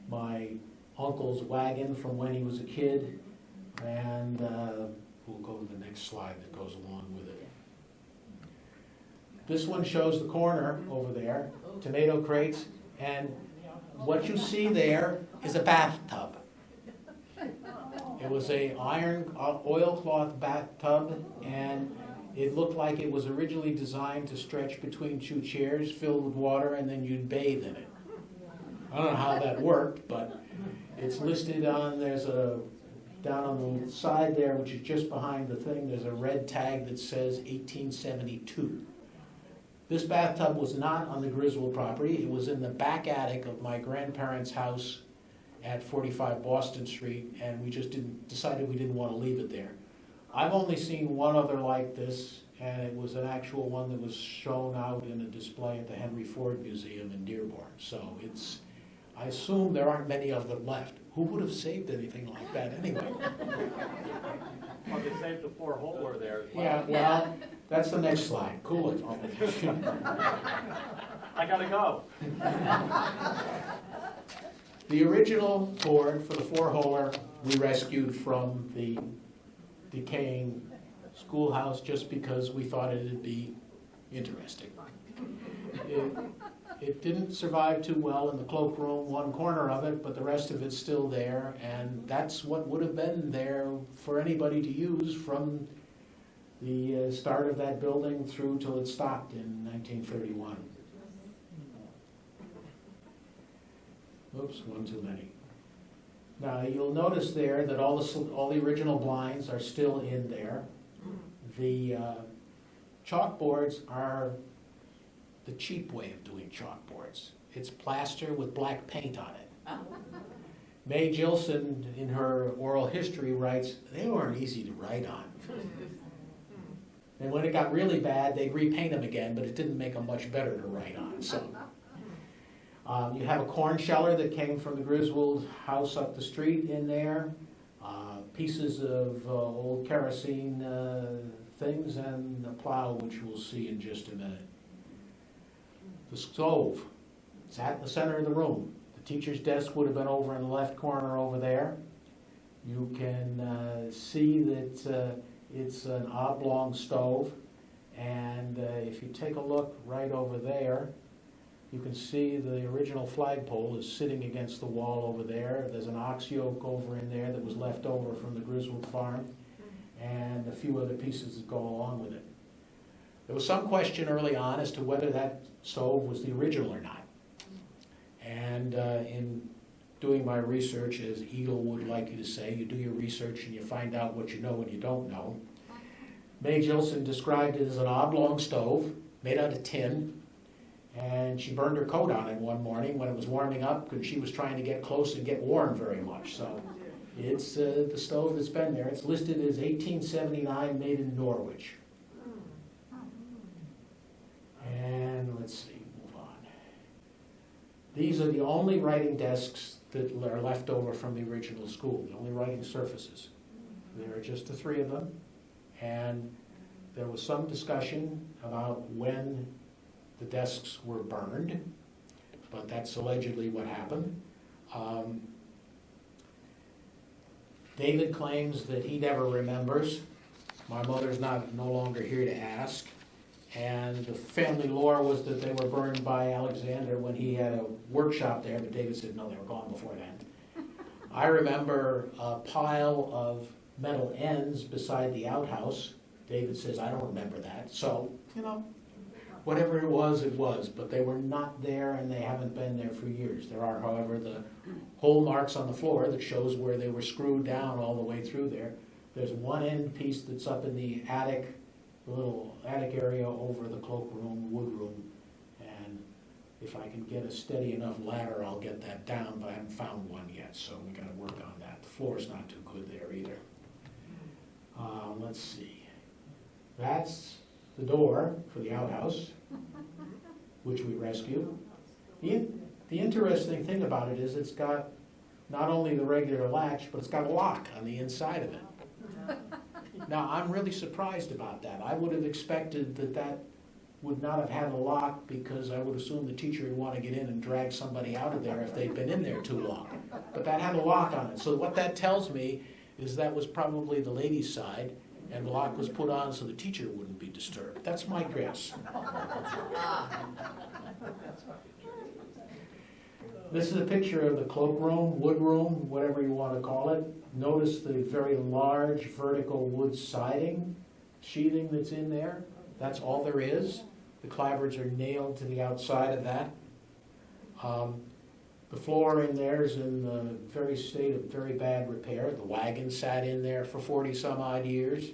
my uncle's wagon from when he was a kid. And we'll go to the next slide that goes along with it. This one shows the corner over there, tomato crates, and what you see there is a bathtub. It was a iron oilcloth bathtub, and it looked like it was originally designed to stretch between 2 chairs filled with water, and then you'd bathe in it. I don't know how that worked, but it's listed on, down on the side there, which is just behind the thing, there's a red tag that says 1872. This bathtub was not on the Griswold property. It was in the back attic of my grandparents' house at 45 Boston Street, and we just decided we didn't want to leave it there. I've only seen one other like this, and it was an actual one that was shown out in a display at the Henry Ford Museum in Dearborn. So I assume there aren't many of them left. Who would have saved anything like that anyway? Well, they saved the 4-holer there as well. Yeah, well, that's the next slide. Cool it. I gotta go. The original board for the 4-holer we rescued from the decaying schoolhouse just because we thought it'd be interesting. It didn't survive too well in the cloakroom, one corner of it, but the rest of it's still there, and that's what would have been there for anybody to use from the start of that building through till it stopped in 1931. Oops, one too many. Now you'll notice there that all the original blinds are still in there. The chalkboards are the cheap way of doing chalkboards. It's plaster with black paint on it. Mae Jilson, in her oral history, writes, they weren't easy to write on. And when it got really bad, they'd repaint them again, but it didn't make them much better to write on. So you have a corn sheller that came from the Griswold house up the street in there, pieces of old kerosene things, and a plow, which we'll see in just a minute. The stove. sat in the center of the room. The teacher's desk would have been over in the left corner over there. You can see that it's an oblong stove, and if you take a look right over there, you can see the original flagpole is sitting against the wall over there. There's an ox yoke over in there that was left over from the Griswold farm, and a few other pieces that go along with it. There was some question early on as to whether that stove was the original or not. And in doing my research, as Edith would like you to say, you do your research and you find out what you know and you don't know. Mae Jilson described it as an oblong stove made out of tin, and she burned her coat on it one morning when it was warming up because she was trying to get close and get warm very much. So it's the stove that's been there. It's listed as 1879, made in Norwich. And let's see, move on. These are the only writing desks that are left over from the original school, the only writing surfaces. There are just the 3 of them, and there was some discussion about when the desks were burned, but that's allegedly what happened. David claims that he never remembers. My mother's no longer here to ask. And the family lore was that they were burned by Alexander when he had a workshop there, but David said no, they were gone before then. I remember a pile of metal ends beside the outhouse. David says, I don't remember that. So, whatever it was, but they were not there and they haven't been there for years. There are, however, the hole marks on the floor that shows where they were screwed down all the way through there. There's one end piece that's up in the attic, the little attic area over the cloakroom, woodroom, and if I can get a steady enough ladder, I'll get that down, but I haven't found one yet, so we got to work on that. The floor's not too good there either. Let's see. That's the door for the outhouse, which we rescued. The interesting thing about it is it's got not only the regular latch, but it's got a lock on the inside of it. Now, I'm really surprised about that. I would have expected that would not have had a lock because I would assume the teacher would want to get in and drag somebody out of there if they'd been in there too long. But that had a lock on it. So what that tells me is that was probably the ladies' side, and the lock was put on so the teacher wouldn't be disturbed. That's my guess. This is a picture of the cloakroom, woodroom, whatever you want to call it. Notice the very large vertical wood siding, sheathing that's in there. That's all there is. The clapboards are nailed to the outside of that. The floor in there is in the very state of very bad repair. The wagon sat in there for 40 some odd years.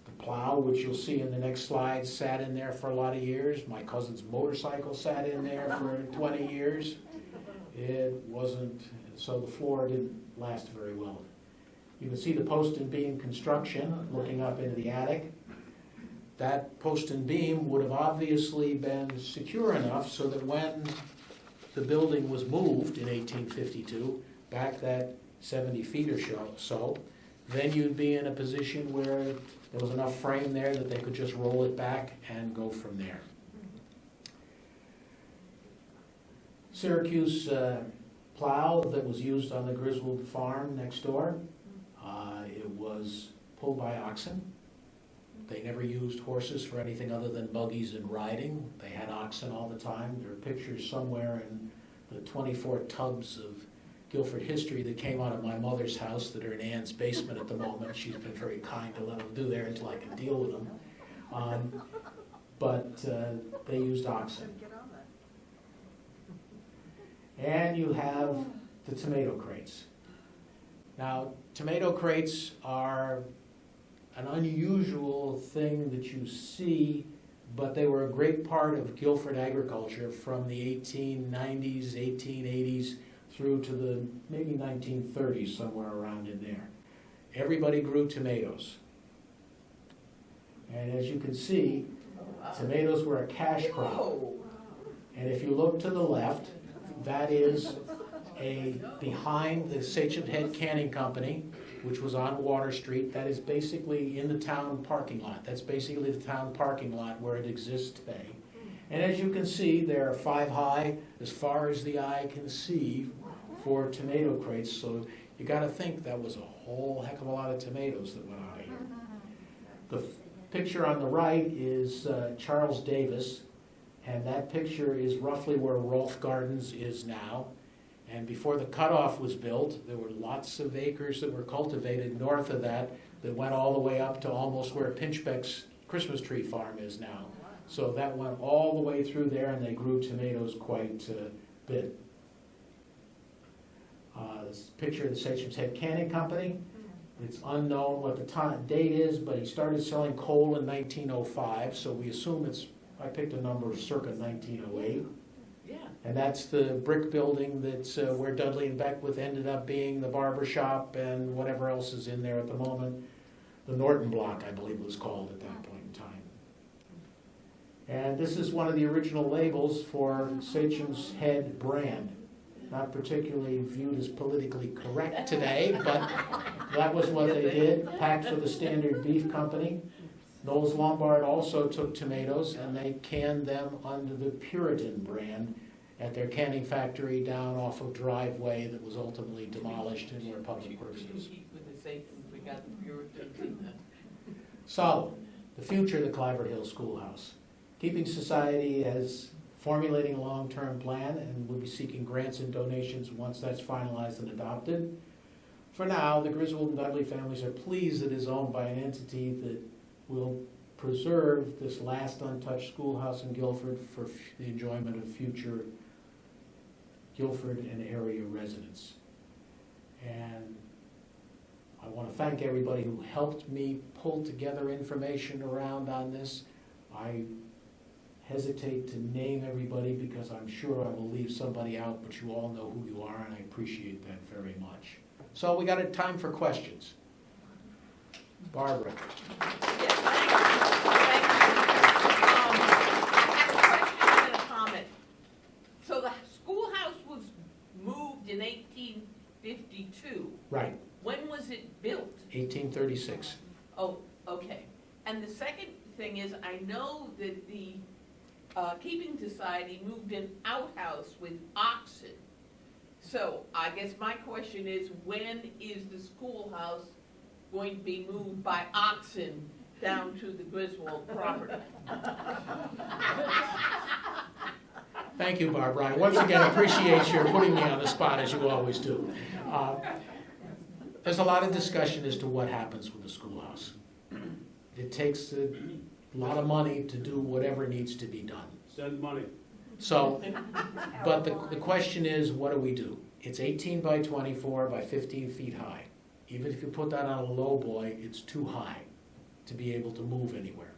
The plow, which you'll see in the next slide, sat in there for a lot of years. My cousin's motorcycle sat in there for 20 years. It wasn't, so the floor didn't last very well. You can see the post and beam construction looking up into the attic. That post and beam would have obviously been secure enough so that when the building was moved in 1852, back that 70 feet or so, then you'd be in a position where there was enough frame there that they could just roll it back and go from there. Syracuse plow that was used on the Griswold farm next door. It was pulled by oxen. They never used horses for anything other than buggies and riding. They had oxen all the time. There are pictures somewhere in the 24 tubs of Guilford history that came out of my mother's house that are in Ann's basement at the moment. She's been very kind to let them do there until I can deal with them. But they used oxen. And you have the tomato crates. Now, tomato crates are an unusual thing that you see, but they were a great part of Guilford agriculture from the 1890s, 1880s, through to the maybe 1930s, somewhere around in there. Everybody grew tomatoes. And as you can see, tomatoes were a cash crop. And if you look to the left, that is behind the Sachem Head Canning Company, which was on Water Street. That is basically in the town parking lot. That's basically the town parking lot where it exists today. And as you can see, they're 5 high as far as the eye can see for tomato crates. So you got to think that was a whole heck of a lot of tomatoes that went out of here. The picture on the right is Charles Davis, and that picture is roughly where Rolfe Gardens is now. And before the cutoff was built, there were lots of acres that were cultivated north of that went all the way up to almost where Pinchbeck's Christmas tree farm is now. So that went all the way through there, and they grew tomatoes quite a bit. This picture of the Sachem's Head Canning Company. It's unknown what the date is, but he started selling coal in 1905, so we assume I picked a number of circa 1908. Yeah. And that's the brick building that's where Dudley and Beckwith ended up being the barber shop and whatever else is in there at the moment. The Norton Block, I believe it was called at that point in time. And this is one of the original labels for Sachem's Head brand. Not particularly viewed as politically correct today, but that was what they did, packed for the Standard Beef Company. Knowles Lombard also took tomatoes, and they canned them under the Puritan brand at their canning factory down off of Driveway that was ultimately demolished and where Public Works is. We got the Puritans. So, the future of the Clapboard Hill Schoolhouse. Keeping Society is formulating a long-term plan and will be seeking grants and donations once that's finalized and adopted. For now, the Griswold and Dudley families are pleased that it is owned by an entity that will preserve this last untouched schoolhouse in Guilford for the enjoyment of future Guilford and area residents. And I want to thank everybody who helped me pull together information around on this. I hesitate to name everybody because I'm sure I will leave somebody out, but you all know who you are, and I appreciate that very much. So we got a time for questions. Barbara. Yes, thank you. I have a question and a comment. So the schoolhouse was moved in 1852. Right, When was it built? 1836. Oh, okay. And the second thing is, I know that the Keeping Society moved an outhouse with oxen. So I guess my question is, when is the schoolhouse going to be moved by oxen down to the Griswold property? Thank you, Barbara. I once again appreciate your putting me on the spot, as you always do. There's a lot of discussion as to what happens with the schoolhouse. It takes a lot of money to do whatever needs to be done. Send money. So, but the question is, what do we do? It's 18 by 24 by 15 feet high. Even if you put that on a low boy, it's too high to be able to move anywhere.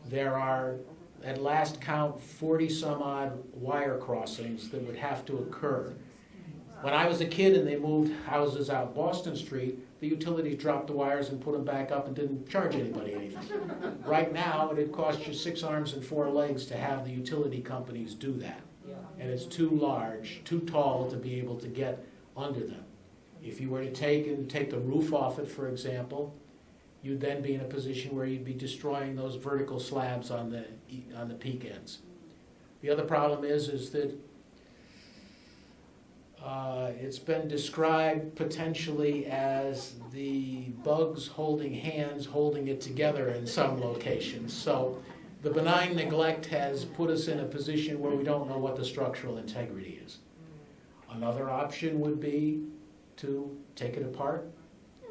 There are, at last count, 40 some odd wire crossings that would have to occur. When I was a kid and they moved houses out Boston Street, the utilities dropped the wires and put them back up and didn't charge anybody anything. Right now, it'd cost you 6 arms and 4 legs to have the utility companies do that. And it's too large, too tall to be able to get under them. If you were to take the roof off it, for example, you'd then be in a position where you'd be destroying those vertical slabs on the peak ends. The other problem is that it's been described potentially as the bugs holding hands, holding it together in some locations. So the benign neglect has put us in a position where we don't know what the structural integrity is. Another option would be to take it apart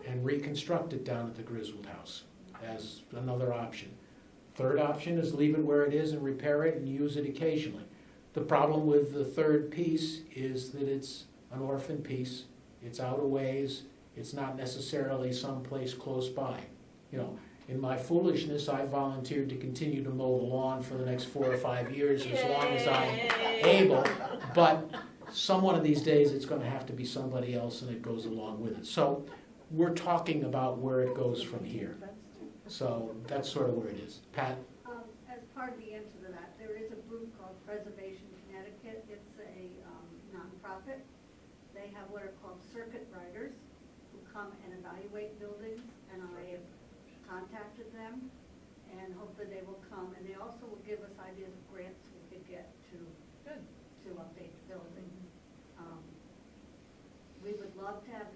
and reconstruct it down at the Griswold house as another option. Third option is leave it where it is and repair it and use it occasionally. The problem with the third piece is that it's an orphan piece, it's out of ways, it's not necessarily someplace close by. You know, in my foolishness, I volunteered to continue to mow the lawn for the next 4 or 5 years as long as I'm able, but one of these days it's going to have to be somebody else and it goes along with it. So we're talking about where it goes from here. So that's sort of where it is. Pat? As part of the answer to that, there is a group called Preservation Connecticut. It's a nonprofit. They have what are called circuit riders who come and evaluate buildings, and I have contacted them, and hopefully they will come. And they also will give us ideas of grants we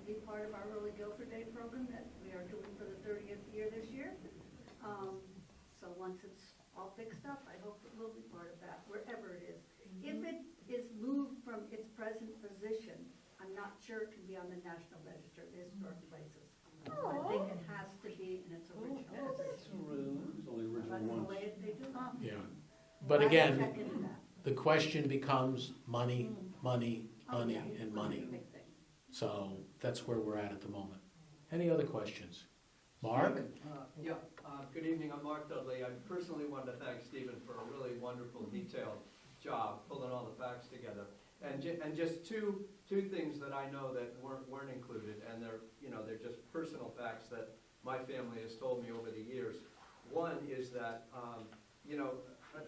be part of our Early Guilford Day program that we are doing for the 30th year this year. So once it's all fixed up, I hope it will be part of that, wherever it is. If it is moved from its present position, I'm not sure it can be on the National Register of Historic Places. I think it has to be in its original position. It's only original That's the ones. way they do it. Yeah. But I will again, check into that. the question becomes money, money, Oh, money, yeah. and money. Big thing. So that's where we're at the moment. Any other questions? Mark? Good evening, I'm Mark Dudley. I personally wanted to thank Stephen for a really wonderful, detailed job pulling all the facts together. And just two things that I know that weren't included, and they're just personal facts that my family has told me over the years. One is that,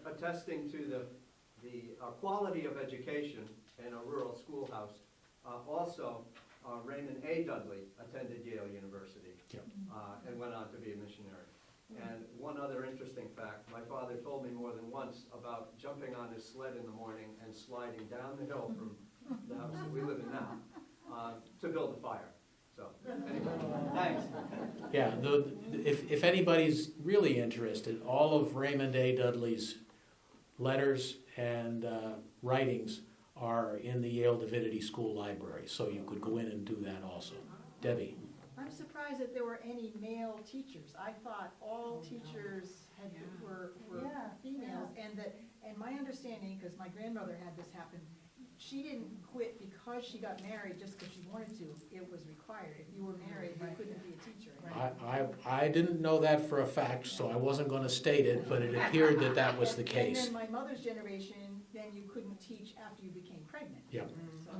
attesting to the quality of education in a rural schoolhouse, also Raymond A. Dudley attended Yale University. Yep. And went on to be a missionary. And one other interesting fact, my father told me more than once about jumping on his sled in the morning and sliding down the hill from the house that we live in now to build a fire. So, anyway, thanks. Yeah, if anybody's really interested, all of Raymond A. Dudley's letters and writings are in the Yale Divinity School Library, so you could go in and do that also. Debbie? I'm surprised that there were any male teachers. I thought all teachers were females, and my understanding, because my grandmother had this happen, she didn't quit because she got married just because she wanted to. It was required. If you were married, you couldn't be a teacher. I didn't know that for a fact, so I wasn't going to state it, but it appeared that was the And case. then my mother's generation, then you couldn't teach after you became pregnant. Yep. So,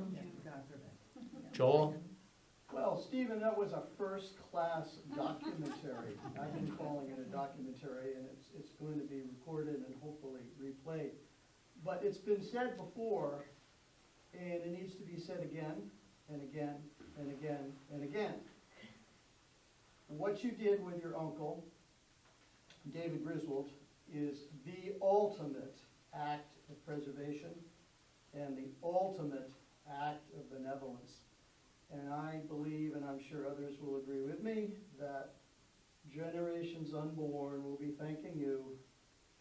Joel? Well, Stephen, that was a first-class documentary. I've been calling it a documentary, and it's going to be recorded and hopefully replayed. But it's been said before, and it needs to be said again, and again, and again, and again. What you did with your uncle, David Griswold, is the ultimate act of preservation and the ultimate act of benevolence. And I believe, and I'm sure others will agree with me, that generations unborn will be thanking you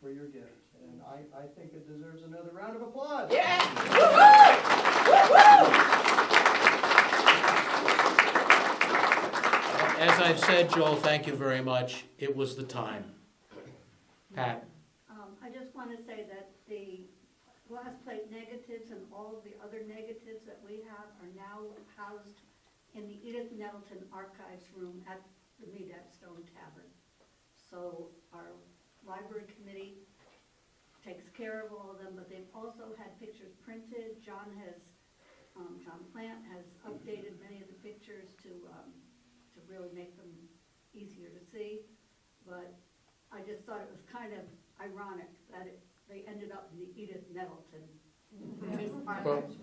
for your gift. And I think it deserves another round of applause. As I've said, Joel, thank you very much. It was the time. Pat? I just want to say that the glass plate negatives and all of the other negatives that we have are now housed in the Edith Nettleton Archives Room at the Stone Tavern. So our library committee takes care of all of them, but they've also had pictures printed. John Plant has updated many of the pictures to really make them easier to see. But I just thought it was kind of ironic that they ended up in the Edith Nettleton.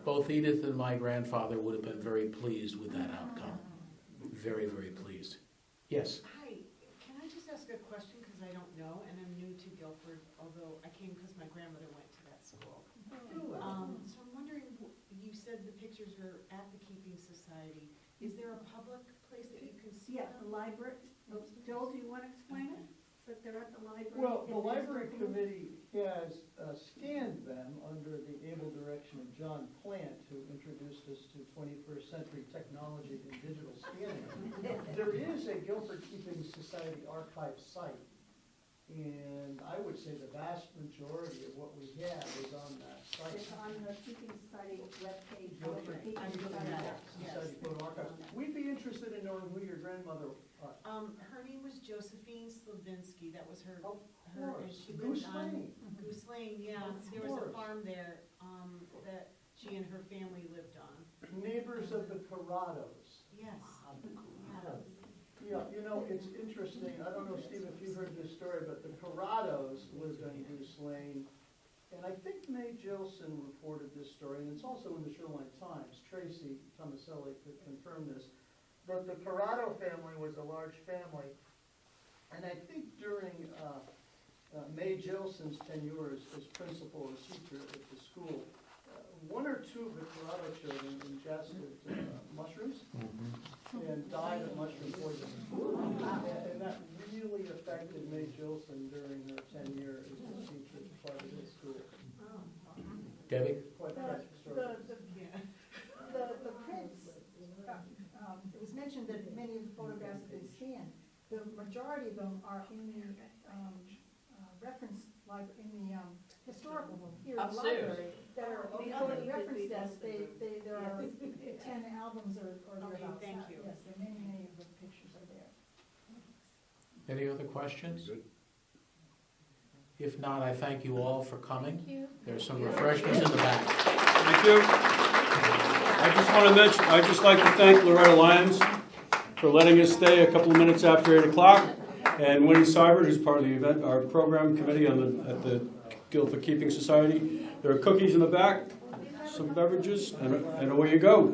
Both Edith and my grandfather would have been very pleased with that outcome. Very, very pleased. Yes? Hi, can I just ask a question, because I don't know, and I'm new to Guilford, although I came because my grandmother went to that school. So I'm wondering, you said the pictures are at the Keeping Society. Is there a public place that you can see Yeah, them? the library. Joel, do you want to explain it? That they're at the library? Well, the in library historical- committee has scanned them under the able direction of John Plant, who introduced us to 21st century technology and digital scanning. There is a Guilford Keeping Society archive site, and I would say the vast majority of what we have is on that site. It's on the Keeping Society webpage. Guilford Keeping I'm doing Society. that. Society Photo Archives. We'd be interested in knowing who your grandmother was. Her name was Josephine Slavinsky, that was her, Of and course, she Goose lived on Lane. Goose Lane, yeah. Of There was a course. farm there, that she and her family lived on. Neighbors of the Corrados. Yes. Yeah, you know, it's interesting, I don't know, Steve, if you heard this story, but the Corrados lived on Goose Lane, and I think Mae Jilson reported this story, and it's also in the Shoreline Times. Tracy Tomaselli could confirm this. But the Corrado family was a large family, and I think during Mae Jilson's tenure as principal or teacher at the school, one or two of the Corrado children ingested mushrooms. private mushroom poisoning. And that really affected Mae Jilson during her tenure as a teacher at Clarendon School. Debbie? Quite a tragic story. The prints, it was mentioned that many of the photographs that they scanned, the majority of them are in the reference library, in the historical room here in the Upstairs. library. That are on the reference desk, there are 10 albums or thereabouts. thank you. Yes, there are many of the pictures are there. Any other questions? If not, I thank you all for coming. Thank you. There's some refreshments in the back. Thank you. I just want to mention, I'd just like to thank Loretta Lyons for letting us stay a couple of minutes after 8 o'clock, and Winnie Seibert, who's part of the event, our program committee at the Guilford Keeping Society. There are cookies in the back, some beverages, and away you go.